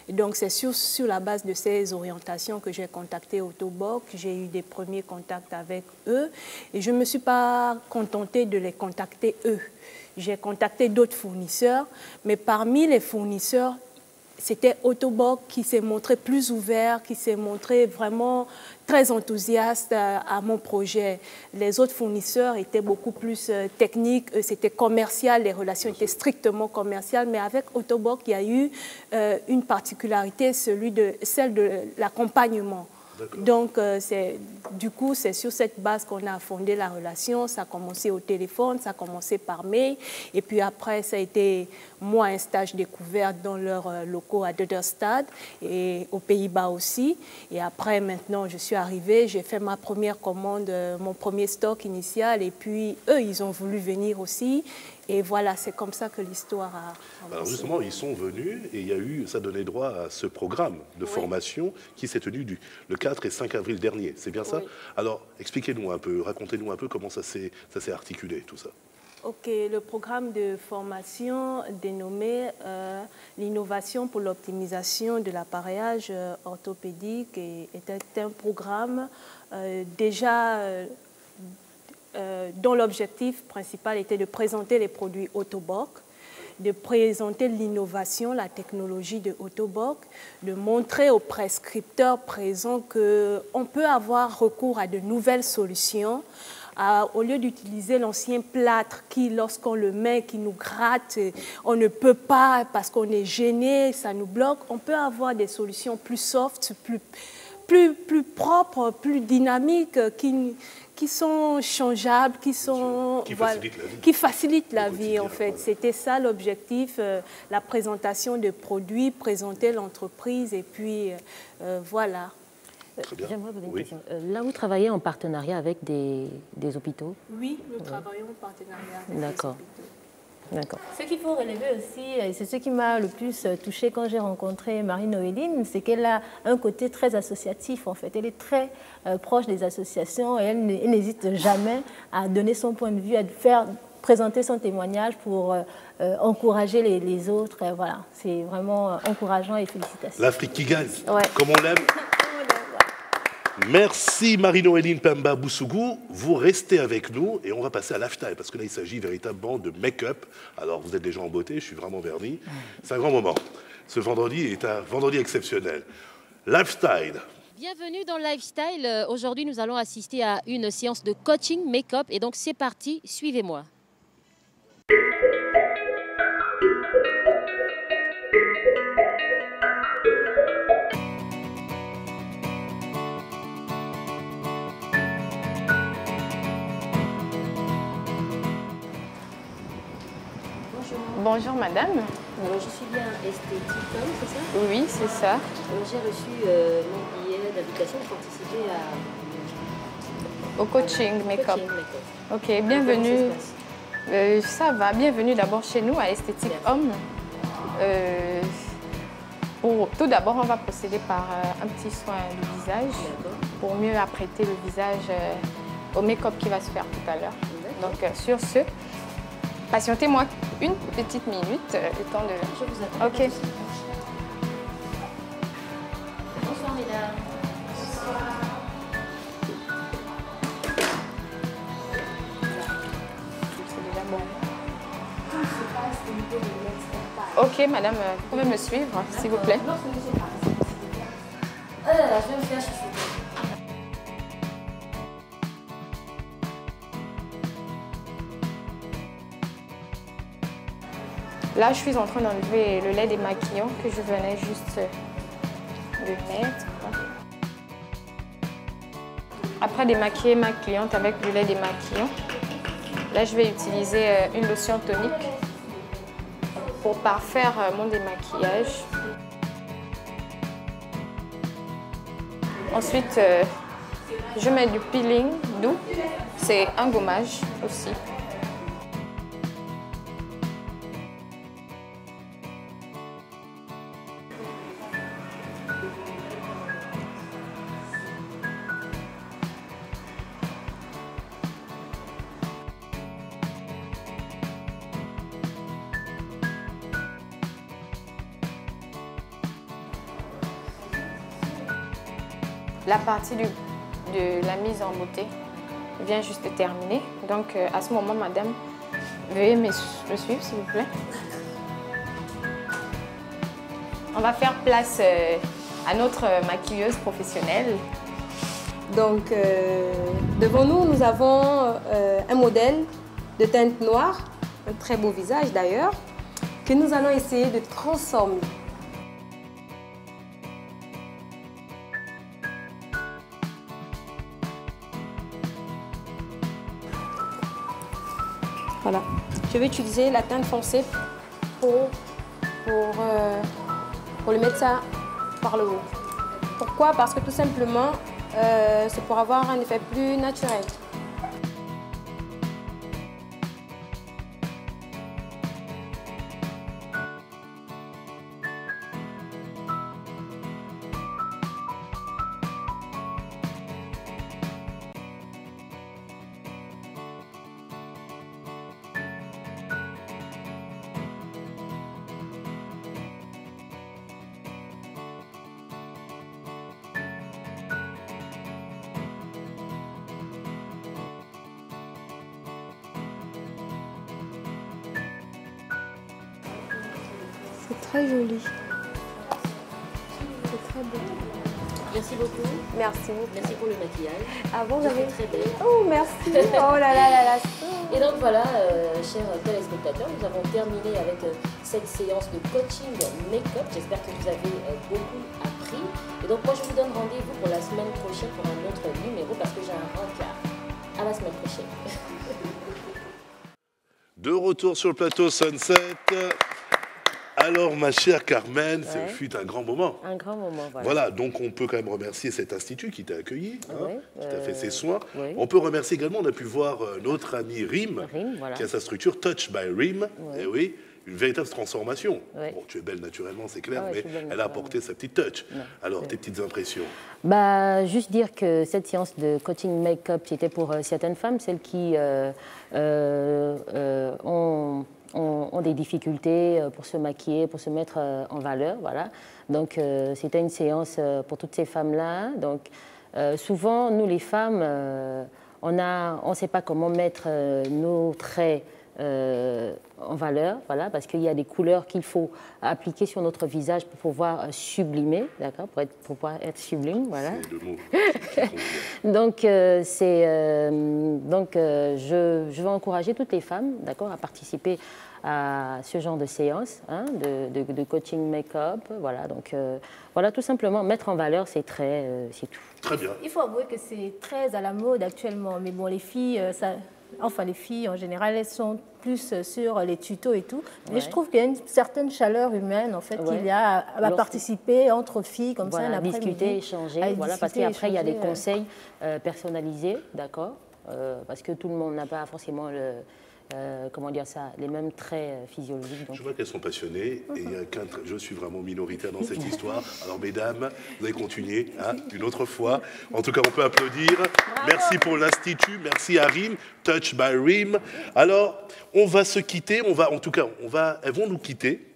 Et donc, c'est sur la base de ces orientations que j'ai contacté Autoboc, j'ai eu des premiers contacts avec eux et je ne me suis pas contentée de les contacter eux. J'ai contacté d'autres fournisseurs, mais parmi les fournisseurs, c'était Autoboc qui s'est montré plus ouvert, qui s'est montré vraiment très enthousiaste à mon projet. Les autres fournisseurs étaient beaucoup plus techniques, c'était commercial, les relations étaient strictement commerciales, mais avec Autoboc, il y a eu une particularité, celle de l'accompagnement. Donc, du coup, c'est sur cette base qu'on a fondé la relation. Ça a commencé au téléphone, ça a commencé par mail. Et puis après, ça a été, moi, un stage découverte dans leurs locaux à Duderstad et aux Pays-Bas aussi. Et après, maintenant, je suis arrivée, j'ai fait ma première commande, mon premier stock initial. Et puis, eux, ils ont voulu venir aussi. Et voilà, c'est comme ça que l'histoire a... Alors justement, ils sont venus et ça donnait droit à ce programme de formation qui s'est tenu le 4 et 5 avril dernier. C'est bien ça? Alors, expliquez-nous un peu, racontez-nous un peu comment ça s'est articulé, tout ça. Ok, le programme de formation dénommé l'innovation pour l'optimisation de l'appareillage orthopédique était un programme déjà... dont l'objectif principal était de présenter les produits Autoboc, de présenter l'innovation, la technologie de Autoboc, de montrer aux prescripteurs présents qu'on peut avoir recours à de nouvelles solutions, au lieu d'utiliser l'ancien plâtre qui, lorsqu'on le met, qui nous gratte, on ne peut pas parce qu'on est gêné, ça nous bloque, on peut avoir des solutions plus soft, plus propres, plus dynamiques, qui sont changeables, qui facilitent la vie, en fait. C'était ça l'objectif, la présentation de produits, présenter l'entreprise et puis voilà. J'aimerais vous poser une question. Là, vous travaillez en partenariat avec des hôpitaux? Oui, nous travaillons en partenariat avec des hôpitaux. D'accord. Ce qu'il faut relever aussi, et c'est ce qui m'a le plus touchée quand j'ai rencontré Marie-Noéline, c'est qu'elle a un côté très associatif en fait. Elle est très proche des associations et elle n'hésite jamais à donner son point de vue, à présenter son témoignage pour encourager les autres. Et voilà, c'est vraiment encourageant et félicitations. L'Afrique qui gagne, comme on l'aime. Merci Marie-Noéline Pemba Boussougou. Vous restez avec nous et on va passer à lifestyle parce que là, il s'agit véritablement de make-up. Alors, vous êtes déjà en beauté, je suis vraiment verni. C'est un grand moment. Ce vendredi est un vendredi exceptionnel. Lifestyle. Bienvenue dans Lifestyle. Aujourd'hui, nous allons assister à une séance de coaching make-up. Et donc, c'est parti, suivez-moi. Bonjour madame. Alors je suis bien esthétique, c'est ça? Oui, c'est ça. J'ai reçu mon billet d'invitation pour participer au coaching make-up. Ok, bienvenue. Ça va, bienvenue d'abord chez nous à Esthétique Homme. Tout d'abord, on va procéder par un petit soin du visage pour mieux apprêter le visage au make-up qui va se faire tout à l'heure. Donc sur ce, patientez-moi une petite minute, le temps de... Je vous attends. Ok. Bonsoir mesdames. C'est déjà bon. Ok madame, vous pouvez me suivre s'il vous plaît. Je vais me faire chouchouter. Là, je suis en train d'enlever le lait démaquillant que je venais juste de mettre. Après démaquiller ma cliente avec du lait démaquillant, là, je vais utiliser une lotion tonique pour parfaire mon démaquillage. Ensuite, je mets du peeling doux. C'est un gommage aussi. La partie de la mise en beauté vient juste de terminer. Donc à ce moment, madame, veuillez me suivre s'il vous plaît. on va faire place à notre maquilleuse professionnelle. Donc, devant nous, nous avons un modèle de teinte noire, un très beau visage d'ailleurs, que nous allons essayer de transformer. Voilà, je vais utiliser la teinte foncée pour le mettre ça par le haut. Pourquoi? Parce que tout simplement, c'est pour avoir un effet plus naturel. C'est très joli. C'est très beau. Merci beaucoup. Merci. Merci pour le maquillage. Avant, j'avais très belle. Oh, merci. Oh là là là là. Et donc voilà, chers téléspectateurs, nous avons terminé avec cette séance de coaching make-up. J'espère que vous avez beaucoup appris. Et donc moi, je vous donne rendez-vous pour la semaine prochaine pour un autre numéro parce que j'ai un rencard. À la semaine prochaine. De retour sur le plateau Sunset. Alors, ma chère Carmen, ce fut un grand moment. Un grand moment, voilà. Voilà, donc on peut quand même remercier cet institut qui t'a accueilli, qui t'a fait ses soins. Oui. On peut remercier également, on a pu voir notre ami Rim, voilà. qui a sa structure Touch by Rim. Oui. Et oui, une véritable transformation. Oui. Bon, tu es belle naturellement, c'est clair, Ah ouais, mais je suis belle elle a apporté sa petite touch. Non. Alors, tes petites impressions? Bah, juste dire que cette séance de coaching make-up, c'était pour certaines femmes, celles qui ont des difficultés pour se maquiller, pour se mettre en valeur, voilà. Donc, c'était une séance pour toutes ces femmes-là. Donc, souvent, nous, les femmes, on ne sait pas comment mettre nos traits en valeur, voilà, parce qu'il y a des couleurs qu'il faut appliquer sur notre visage pour pouvoir sublimer, d'accord, pour pouvoir être sublime, voilà. C'est le mot. Donc, je veux encourager toutes les femmes, d'accord, à participer à ce genre de séance, hein, de coaching make-up, voilà. Donc, voilà, tout simplement, mettre en valeur ses traits, c'est tout. Très bien. Il faut avouer que c'est très à la mode actuellement, mais bon, les filles, les filles en général, elles sont plus sur les tutos et tout. Mais je trouve qu'il y a une certaine chaleur humaine, en fait, qu'il y a à participer entre filles, comme ça, un après-midi. Discuter, échanger, voilà, parce qu'après, il y a des conseils personnalisés, d'accord, parce que tout le monde n'a pas forcément les mêmes traits physiologiques. Donc. Je vois qu'elles sont passionnées et je suis vraiment minoritaire dans cette histoire. Alors, mesdames, vous allez continuer une autre fois. En tout cas, on peut applaudir. Bravo. Merci pour l'Institut, merci à Rim, Touch by Rim. Alors, on va se quitter, elles vont nous quitter,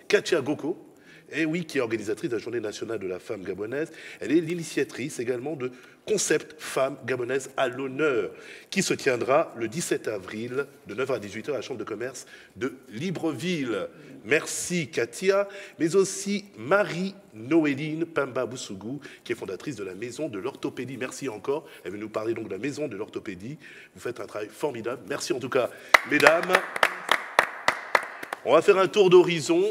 Katia Goko. Et oui, qui est organisatrice de la Journée nationale de la femme gabonaise. Elle est l'initiatrice également de Concept Femmes Gabonaises à l'honneur, qui se tiendra le 17 avril de 9h à 18h à la Chambre de commerce de Libreville. Merci Katia, mais aussi Marie-Noéline Pamba-Boussougou, qui est fondatrice de la Maison de l'Orthopédie. Merci encore. Elle veut nous parler donc de la Maison de l'Orthopédie. Vous faites un travail formidable. Merci en tout cas, mesdames. On va faire un tour d'horizon.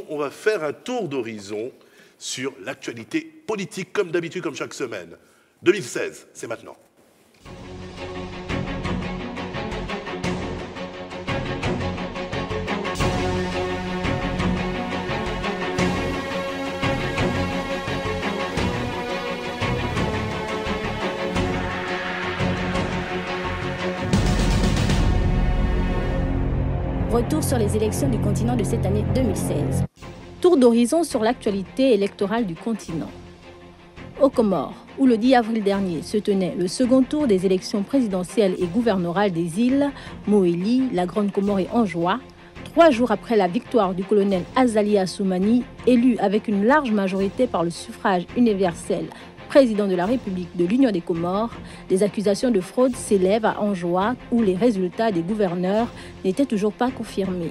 Sur l'actualité politique, comme d'habitude, comme chaque semaine. 2016, c'est maintenant. Retour sur les élections du continent de cette année 2016. Tour d'horizon sur l'actualité électorale du continent. Aux Comores, où le 10 avril dernier se tenait le second tour des élections présidentielles et gouverneurales des îles Moélie, la Grande Comore et Anjoua, 3 jours après la victoire du colonel Azali Assoumani, élu avec une large majorité par le suffrage universel président de la République de l'Union des Comores, des accusations de fraude s'élèvent à Anjoua, où les résultats des gouverneurs n'étaient toujours pas confirmés.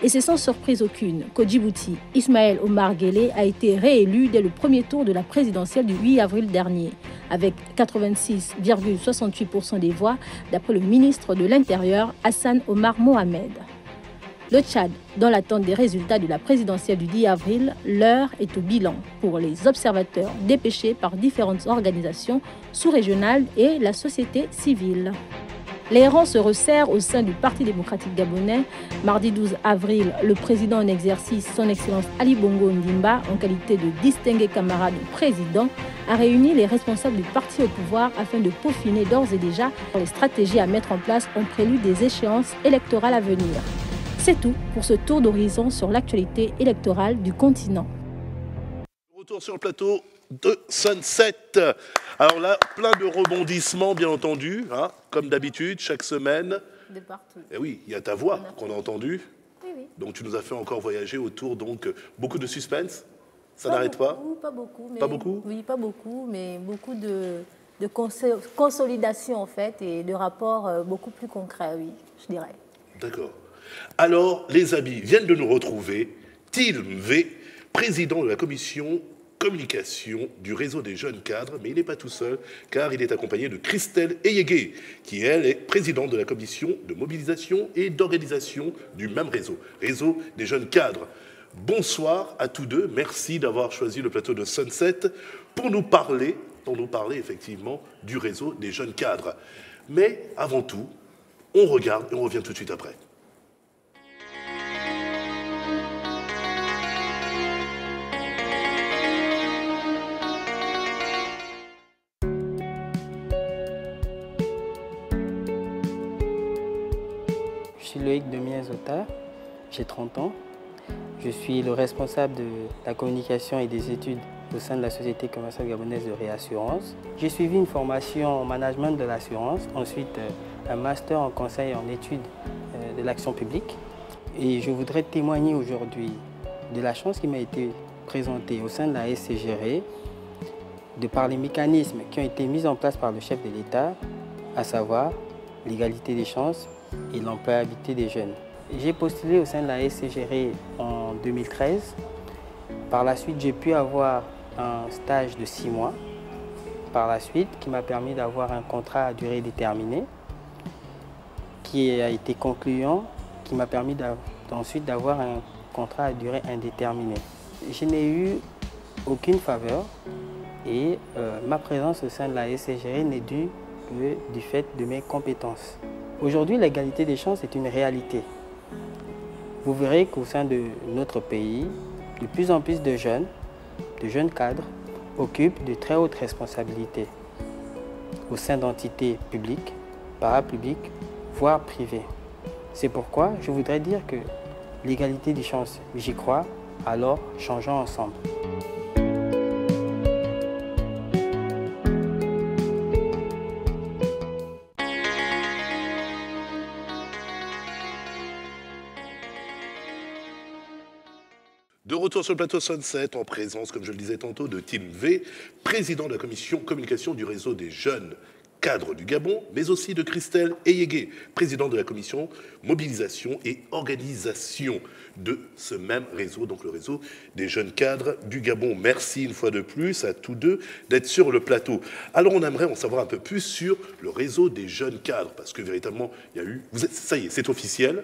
Et c'est sans surprise aucune qu'au Djibouti, Ismaël Omar Guelleh a été réélu dès le premier tour de la présidentielle du 8 avril dernier, avec 86,68% des voix, d'après le ministre de l'Intérieur, Hassan Omar Mohamed. Le Tchad, dans l'attente des résultats de la présidentielle du 10 avril, l'heure est au bilan pour les observateurs dépêchés par différentes organisations sous-régionales et la société civile. Les rangs se resserrent au sein du Parti démocratique gabonais. Mardi 12 avril, le président en exercice, son Excellence Ali Bongo Ondimba, en qualité de distingué camarade du président, a réuni les responsables du parti au pouvoir afin de peaufiner d'ores et déjà les stratégies à mettre en place en prélude des échéances électorales à venir. C'est tout pour ce tour d'horizon sur l'actualité électorale du continent. Retour sur le plateau de Sunset. Alors là, plein de rebondissements, bien entendu, hein, comme d'habitude, chaque semaine. De partout. Et oui, il y a ta voix qu'on a entendue. Oui, oui. Donc tu nous as fait encore voyager autour, donc beaucoup de suspense. Ça n'arrête pas? Pas beaucoup. Mais, pas beaucoup? Oui, pas beaucoup, mais beaucoup de consolidation en fait et de rapports beaucoup plus concrets, oui, je dirais. D'accord. Alors, les amis viennent de nous retrouver. Tilm V, président de la commission communication du réseau des jeunes cadres, mais il n'est pas tout seul, car il est accompagné de Christelle Eyégué, qui, elle, est présidente de la commission de mobilisation et d'organisation du même réseau, réseau des jeunes cadres. Bonsoir à tous deux, merci d'avoir choisi le plateau de Sunset pour nous parler effectivement du réseau des jeunes cadres. Mais avant tout, on regarde et on revient tout de suite après. Je suis Loïc Demiez-Ota, j'ai 30 ans. Je suis le responsable de la communication et des études au sein de la Société commerciale gabonaise de réassurance. J'ai suivi une formation en management de l'assurance, ensuite un master en conseil et en études de l'action publique. Et je voudrais témoigner aujourd'hui de la chance qui m'a été présentée au sein de la SCGRE, de par les mécanismes qui ont été mis en place par le chef de l'État, à savoir l'égalité des chances et l'employabilité des jeunes. J'ai postulé au sein de la SCGRE en 2013. Par la suite, j'ai pu avoir un stage de 6 mois. Par la suite, qui m'a permis d'avoir un contrat à durée déterminée, qui a été concluant, qui m'a permis ensuite d'avoir un contrat à durée indéterminée. Je n'ai eu aucune faveur et ma présence au sein de la SCGRE n'est due que du fait de mes compétences. Aujourd'hui, l'égalité des chances est une réalité. Vous verrez qu'au sein de notre pays, de plus en plus de jeunes cadres, occupent de très hautes responsabilités au sein d'entités publiques, parapubliques, voire privées. C'est pourquoi je voudrais dire que l'égalité des chances, j'y crois, alors changeons ensemble. De retour sur le plateau Sunset, en présence, comme je le disais tantôt, de Tilm V, président de la commission communication du réseau des jeunes cadres du Gabon, mais aussi de Christelle Eyégué, président de la commission mobilisation et organisation de ce même réseau, donc le réseau des jeunes cadres du Gabon. Merci une fois de plus à tous deux d'être sur le plateau. Alors on aimerait en savoir un peu plus sur le réseau des jeunes cadres, parce que véritablement, il y a eu... ça y est, c'est officiel.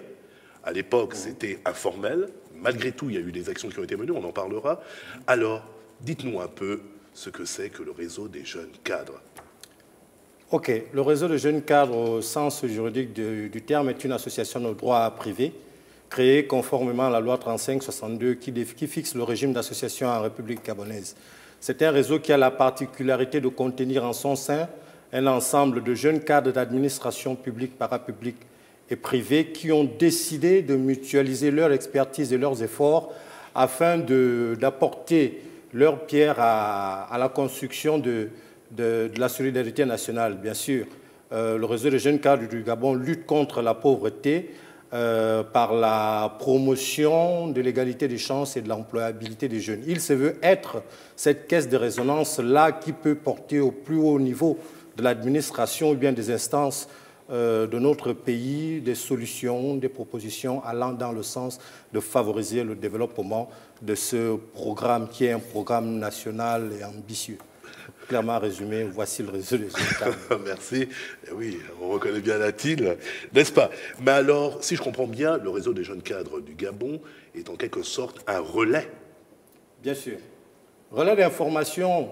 À l'époque, c'était informel. Malgré tout, il y a eu des actions qui ont été menées, on en parlera. Alors, dites-nous un peu ce que c'est que le réseau des jeunes cadres. OK. Le réseau des jeunes cadres, au sens juridique du terme, est une association de droit privé créée conformément à la loi 35/62 qui fixe le régime d'association en République gabonaise. C'est un réseau qui a la particularité de contenir en son sein un ensemble de jeunes cadres d'administration publique, parapublique et privés qui ont décidé de mutualiser leur expertise et leurs efforts afin d'apporter leur pierre à la construction de la solidarité nationale. Bien sûr, le réseau des jeunes cadres du Gabon lutte contre la pauvreté par la promotion de l'égalité des chances et de l'employabilité des jeunes. Il se veut être cette caisse de résonance-là qui peut porter au plus haut niveau de l'administration ou bien des instances de notre pays des solutions, des propositions allant dans le sens de favoriser le développement de ce programme qui est un programme national et ambitieux. Clairement résumé, voici le réseau des jeunes cadres. Merci. Et oui, on reconnaît bien la TIL, n'est-ce pas? Mais alors, si je comprends bien, le réseau des jeunes cadres du Gabon est en quelque sorte un relais. Bien sûr. Relais d'information,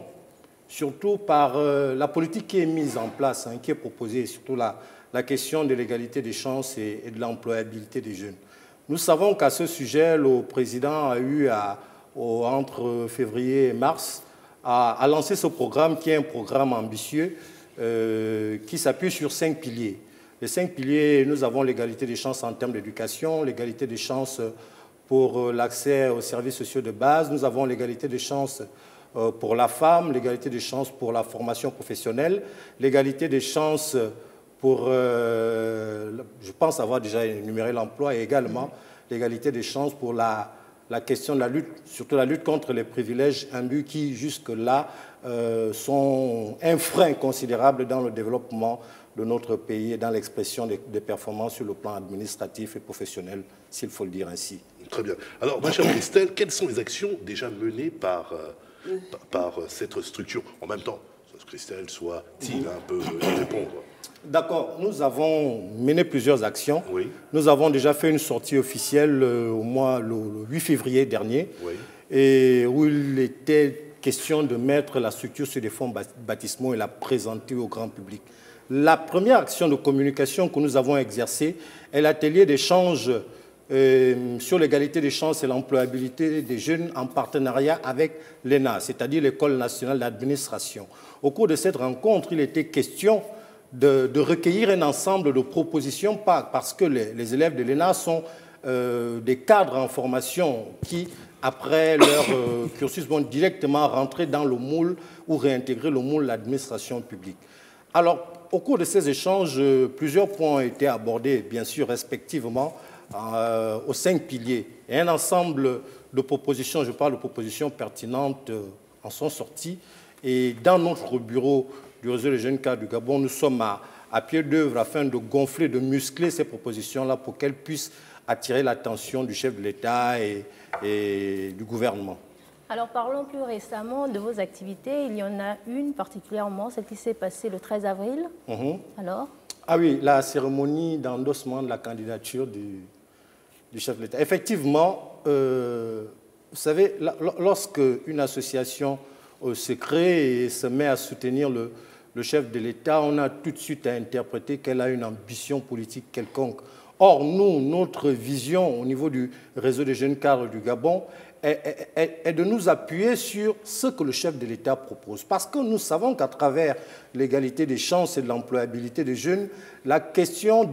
surtout par la politique qui est mise en place, qui est proposée, surtout la question de l'égalité des chances et de l'employabilité des jeunes. Nous savons qu'à ce sujet, le président a eu, entre février et mars, à lancer ce programme qui est un programme ambitieux qui s'appuie sur 5 piliers. Les 5 piliers, nous avons l'égalité des chances en termes d'éducation, l'égalité des chances pour l'accès aux services sociaux de base, nous avons l'égalité des chances pour la femme, l'égalité des chances pour la formation professionnelle, l'égalité des chances pour, je pense avoir déjà énuméré l'emploi, et également l'égalité des chances pour la question de la lutte, surtout la lutte contre les privilèges imbus qui, jusque-là, sont un frein considérable dans le développement de notre pays et dans l'expression des performances sur le plan administratif et professionnel, s'il faut le dire ainsi. Très bien. Alors, ma chère Christelle, quelles sont les actions déjà menées par cette structure? En même temps, Christelle soit-il un peu y répondre? D'accord. Nous avons mené plusieurs actions. Oui. Nous avons déjà fait une sortie officielle le 8 février dernier, oui, et où il était question de mettre la structure sur des fonds baptismaux et la présenter au grand public. La première action de communication que nous avons exercée est l'atelier d'échange sur l'égalité des chances et l'employabilité des jeunes en partenariat avec l'ENA, c'est-à-dire l'École nationale d'administration. Au cours de cette rencontre, il était question de recueillir un ensemble de propositions parce que les élèves de l'ENA sont des cadres en formation qui, après leur cursus, vont directement rentrer dans le moule ou réintégrer le moule de l'administration publique. Alors, au cours de ces échanges, plusieurs points ont été abordés, bien sûr, respectivement, aux 5 piliers. Et un ensemble de propositions, je parle de propositions pertinentes, en sont sorties. Et dans notre bureau du réseau des jeunes cadres du Gabon, nous sommes à pied d'œuvre afin de gonfler, de muscler ces propositions-là pour qu'elles puissent attirer l'attention du chef de l'État et du gouvernement. Alors parlons plus récemment de vos activités. Il y en a une particulièrement, celle qui s'est passée le 13 avril. Alors? Ah oui, la cérémonie d'endossement de la candidature du chef de l'État. Effectivement, vous savez, lorsque une association se crée et se met à soutenir le chef de l'État, on a tout de suite à interpréter qu'elle a une ambition politique quelconque. Or, nous, notre vision au niveau du réseau des jeunes cadres du Gabon est de nous appuyer sur ce que le chef de l'État propose. Parce que nous savons qu'à travers l'égalité des chances et de l'employabilité des jeunes, la question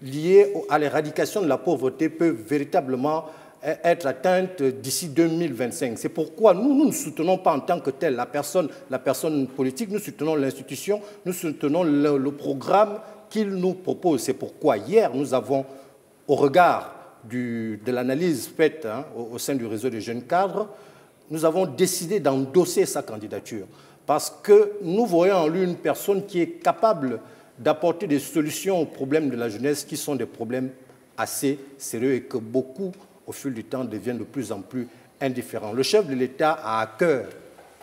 liée à l'éradication de la pauvreté peut véritablement être atteinte d'ici 2025. C'est pourquoi nous ne soutenons pas en tant que tel la personne politique, nous soutenons l'institution, nous soutenons le programme qu'il nous propose. C'est pourquoi hier, nous avons, au regard de l'analyse faite au sein du réseau des jeunes cadres, nous avons décidé d'endosser sa candidature parce que nous voyons en lui une personne qui est capable d'apporter des solutions aux problèmes de la jeunesse qui sont des problèmes assez sérieux et que beaucoup, au fil du temps, deviennent de plus en plus indifférents. Le chef de l'État a à cœur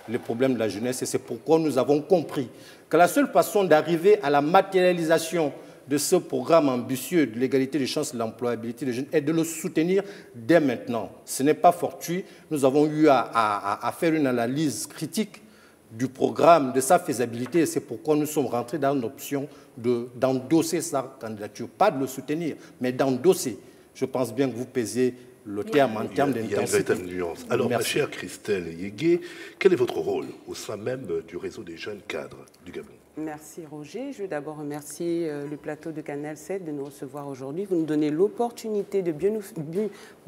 les problèmes de la jeunesse et c'est pourquoi nous avons compris que la seule façon d'arriver à la matérialisation de ce programme ambitieux de l'égalité des chances et de l'employabilité des jeunes est de le soutenir dès maintenant. Ce n'est pas fortuit. Nous avons eu à faire une analyse critique du programme, de sa faisabilité, et c'est pourquoi nous sommes rentrés dans l'option d'endosser sa candidature. Pas de le soutenir, mais d'endosser. Je pense bien que vous pesez le terme en termes d'intensité. Il y a une véritable nuance. Alors, ma chère Christelle Yégué, quel est votre rôle au sein même du réseau des jeunes cadres du Gabon? Merci Roger. Je veux d'abord remercier le plateau de Canal 7 de nous recevoir aujourd'hui. Vous nous donnez l'opportunité de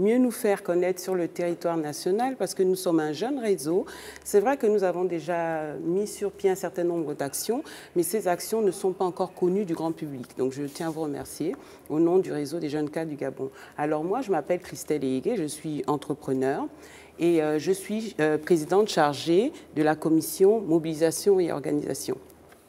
mieux nous faire connaître sur le territoire national parce que nous sommes un jeune réseau. C'est vrai que nous avons déjà mis sur pied un certain nombre d'actions, mais ces actions ne sont pas encore connues du grand public. Donc je tiens à vous remercier au nom du réseau des jeunes cadres du Gabon. Alors moi, je m'appelle Christelle Yégué, je suis entrepreneur. Et je suis présidente chargée de la commission mobilisation et organisation.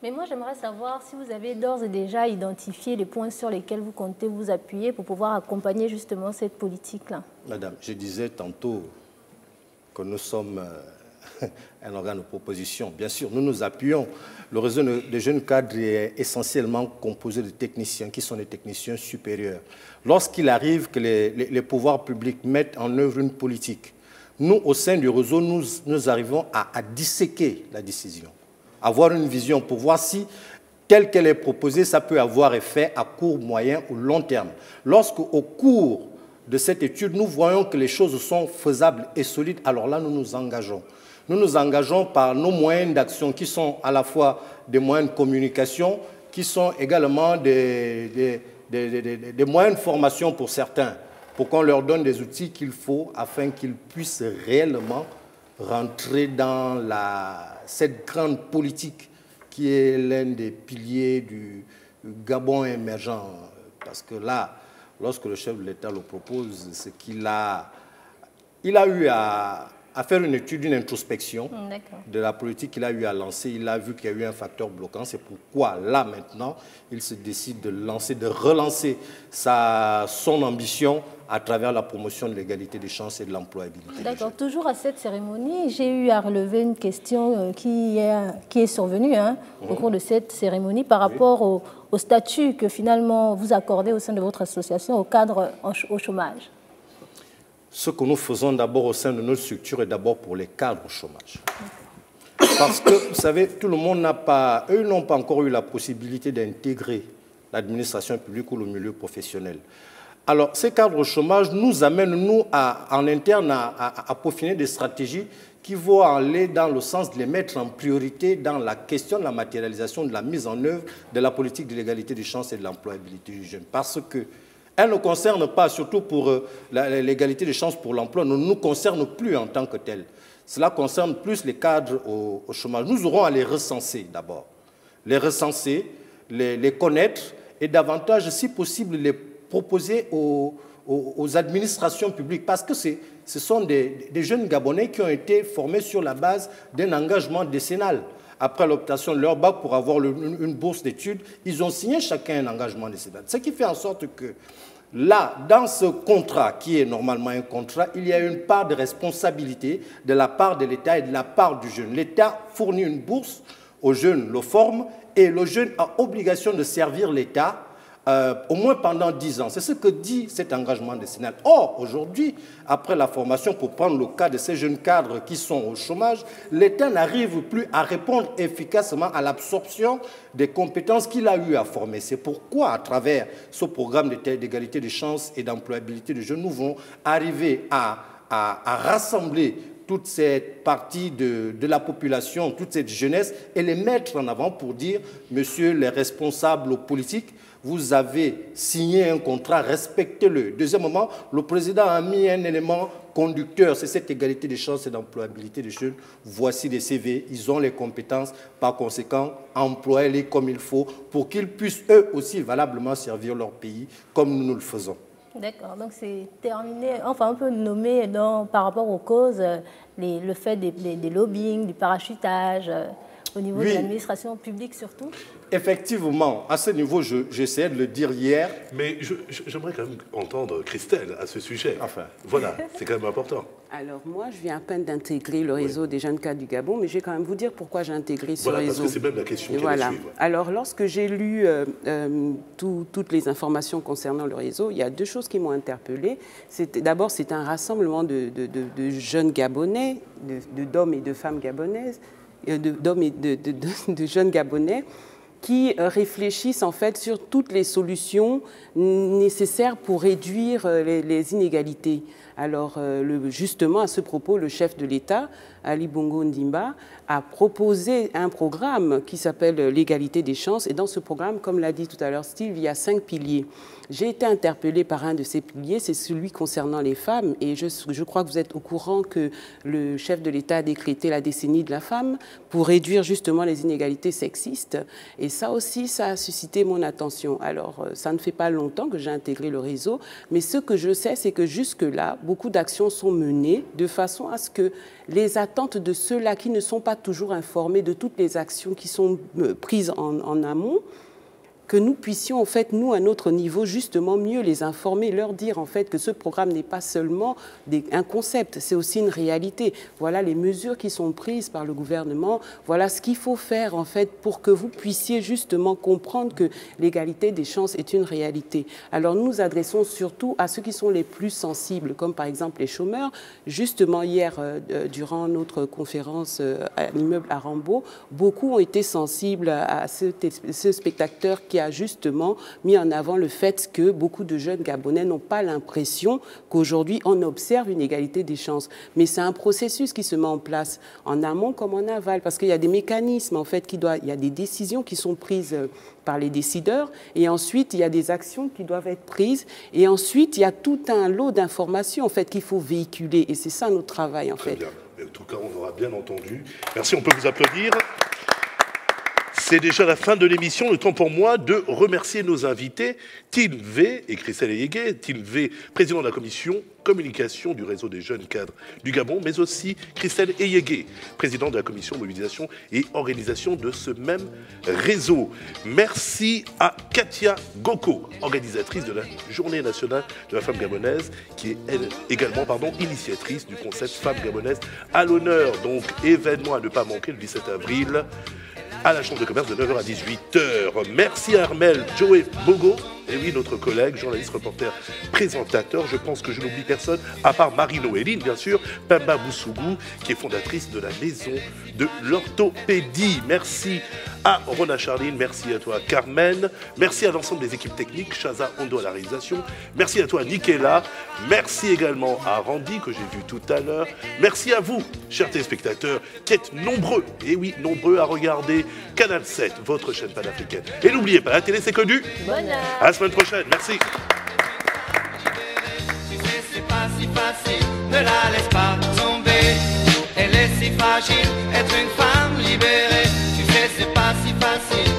Mais moi, j'aimerais savoir si vous avez d'ores et déjà identifié les points sur lesquels vous comptez vous appuyer pour pouvoir accompagner justement cette politique-là. Madame, je disais tantôt que nous sommes un organe de proposition. Bien sûr, nous nous appuyons. Le réseau des jeunes cadres est essentiellement composé de techniciens qui sont des techniciens supérieurs. Lorsqu'il arrive que les pouvoirs publics mettent en œuvre une politique, nous, au sein du réseau, nous arrivons à disséquer la décision, avoir une vision pour voir si, telle qu'elle est proposée, ça peut avoir effet à court, moyen ou long terme. Lorsqu'au cours de cette étude, nous voyons que les choses sont faisables et solides, alors là, nous nous engageons. Nous nous engageons par nos moyens d'action qui sont à la fois des moyens de communication, qui sont également des moyens de formation pour certains, pour qu'on leur donne des outils qu'il faut afin qu'ils puissent réellement rentrer dans cette grande politique qui est l'un des piliers du Gabon émergent. Parce que là, lorsque le chef de l'État le propose, c'est qu'il a eu à faire une étude, une introspection de la politique qu'il a eu à lancer. Il a vu qu'il y a eu un facteur bloquant. C'est pourquoi, là, maintenant, il se décide de relancer son ambition à travers la promotion de l'égalité des chances et de l'employabilité. D'accord. Toujours à cette cérémonie, j'ai eu à relever une question qui est survenue au cours de cette cérémonie par rapport au statut que finalement vous accordez au sein de votre association aux cadres au chômage. Ce que nous faisons d'abord au sein de notre structure est d'abord pour les cadres au chômage. Parce que, vous savez, tout le monde n'ont pas encore eu la possibilité d'intégrer l'administration publique ou le milieu professionnel. Alors, ces cadres au chômage nous amènent, nous, en interne, à peaufiner des stratégies qui vont aller dans le sens de les mettre en priorité dans la question de la matérialisation, de la mise en œuvre de la politique de l'égalité des chances et de l'employabilité du jeune. Parce que elle ne concerne pas, surtout pour l'égalité des chances pour l'emploi, ne nous concerne plus en tant que telle. Cela concerne plus les cadres au chômage. Nous aurons à les recenser d'abord. Les recenser, les connaître et davantage, si possible, les proposer aux administrations publiques. Parce que ce sont des jeunes Gabonais qui ont été formés sur la base d'un engagement décennal. Après l'obtention de leur bac pour avoir une bourse d'études, ils ont signé chacun un engagement décennal. Ce qui fait en sorte que là, dans ce contrat, qui est normalement un contrat, il y a une part de responsabilité de la part de l'État et de la part du jeune. L'État fournit une bourse au jeune, le forme, et le jeune a obligation de servir l'État au moins pendant 10 ans. C'est ce que dit cet engagement décennal. Or, aujourd'hui, après la formation, pour prendre le cas de ces jeunes cadres qui sont au chômage, l'État n'arrive plus à répondre efficacement à l'absorption des compétences qu'il a eu à former. C'est pourquoi, à travers ce programme d'égalité des chances et d'employabilité des jeunes, nous vont arriver à rassembler toute cette partie de la population, toute cette jeunesse, et les mettre en avant pour dire, messieurs les responsables politiques, vous avez signé un contrat, respectez-le. Deuxièmement, le président a mis un élément conducteur, c'est cette égalité des chances et d'employabilité des jeunes. Voici des CV, ils ont les compétences, par conséquent, employez-les comme il faut pour qu'ils puissent eux aussi valablement servir leur pays comme nous le faisons. D'accord, donc c'est terminé, enfin on peut nommer par rapport aux causes le fait des lobbying, du parachutage, au niveau de l'administration publique surtout. Effectivement, à ce niveau, j'essayais de le dire hier. Mais j'aimerais quand même entendre Christelle à ce sujet. Enfin, voilà, c'est quand même important. Alors moi, je viens à peine d'intégrer le réseau des jeunes cadres du Gabon, mais je vais quand même vous dire pourquoi j'ai intégré ce réseau. Parce que c'est même la question qui va suivre. Alors lorsque j'ai lu toutes les informations concernant le réseau, il y a deux choses qui m'ont interpellée. D'abord, c'est un rassemblement de jeunes Gabonais, d'hommes et de femmes gabonaises, d'hommes et de jeunes Gabonais qui réfléchissent en fait sur toutes les solutions nécessaires pour réduire les inégalités. Alors justement à ce propos, le chef de l'État, Ali Bongo Ondimba, a proposé un programme qui s'appelle l'égalité des chances. Et dans ce programme, comme l'a dit tout à l'heure Steve, il y a 5 piliers. J'ai été interpellée par un de ces piliers, c'est celui concernant les femmes. Et je crois que vous êtes au courant que le chef de l'État a décrété la décennie de la femme pour réduire justement les inégalités sexistes. Et ça aussi, ça a suscité mon attention. Alors, ça ne fait pas longtemps que j'ai intégré le réseau, mais ce que je sais, c'est que jusque-là, beaucoup d'actions sont menées de façon à ce que les attentes de ceux-là qui ne sont pas toujours informés de toutes les actions qui sont prises en amont, que nous puissions, en fait, nous, à notre niveau, justement, mieux les informer, leur dire, en fait, que ce programme n'est pas seulement un concept, c'est aussi une réalité. Voilà les mesures qui sont prises par le gouvernement, voilà ce qu'il faut faire, en fait, pour que vous puissiez, justement, comprendre que l'égalité des chances est une réalité. Alors, nous nous adressons surtout à ceux qui sont les plus sensibles, comme, par exemple, les chômeurs. Justement, hier, durant notre conférence à l'immeuble à Rambaud, beaucoup ont été sensibles à ce spectateur qui a justement mis en avant le fait que beaucoup de jeunes Gabonais n'ont pas l'impression qu'aujourd'hui on observe une égalité des chances. Mais c'est un processus qui se met en place en amont comme en aval, parce qu'il y a des mécanismes en fait il y a des décisions qui sont prises par les décideurs, et ensuite il y a des actions qui doivent être prises, et ensuite il y a tout un lot d'informations en fait qu'il faut véhiculer, et c'est ça notre travail en fait. Très bien. Mais en tout cas, on aura bien entendu. Merci, on peut vous applaudir. C'est déjà la fin de l'émission. Le temps pour moi de remercier nos invités, Tilvé et Christelle Eyégué. Tilvé, président de la commission communication du réseau des jeunes cadres du Gabon, mais aussi Christelle Eyégué, président de la commission mobilisation et organisation de ce même réseau. Merci à Katia Goko, organisatrice de la Journée nationale de la femme gabonaise, qui est elle également initiatrice du concept Femmes gabonaises à l'honneur. Donc événement à ne pas manquer le 17 avril. À la Chambre de commerce de 9h à 18h. Merci à Armel Joé Bogo, et oui, notre collègue, journaliste, reporter, présentateur. Je pense que je n'oublie personne, à part Marie-Noéline, bien sûr, Pemba Boussougou, qui est fondatrice de la Maison de l'Orthopédie. Merci à Rona Charline, merci à toi Carmen, merci à l'ensemble des équipes techniques, Chaza Ondo à la réalisation, merci à toi Nikela, merci également à Randy que j'ai vu tout à l'heure, merci à vous, chers téléspectateurs, qui êtes nombreux, et oui, nombreux à regarder Canal 7, votre chaîne panafricaine. Et n'oubliez pas, la télé c'est que du bonheur. À la semaine prochaine, merci. Tu sais, c'est pas si facile, ne la laisse pas tomber. Elle est si fragile, être une femme libérée. Tu sais, c'est pas si facile.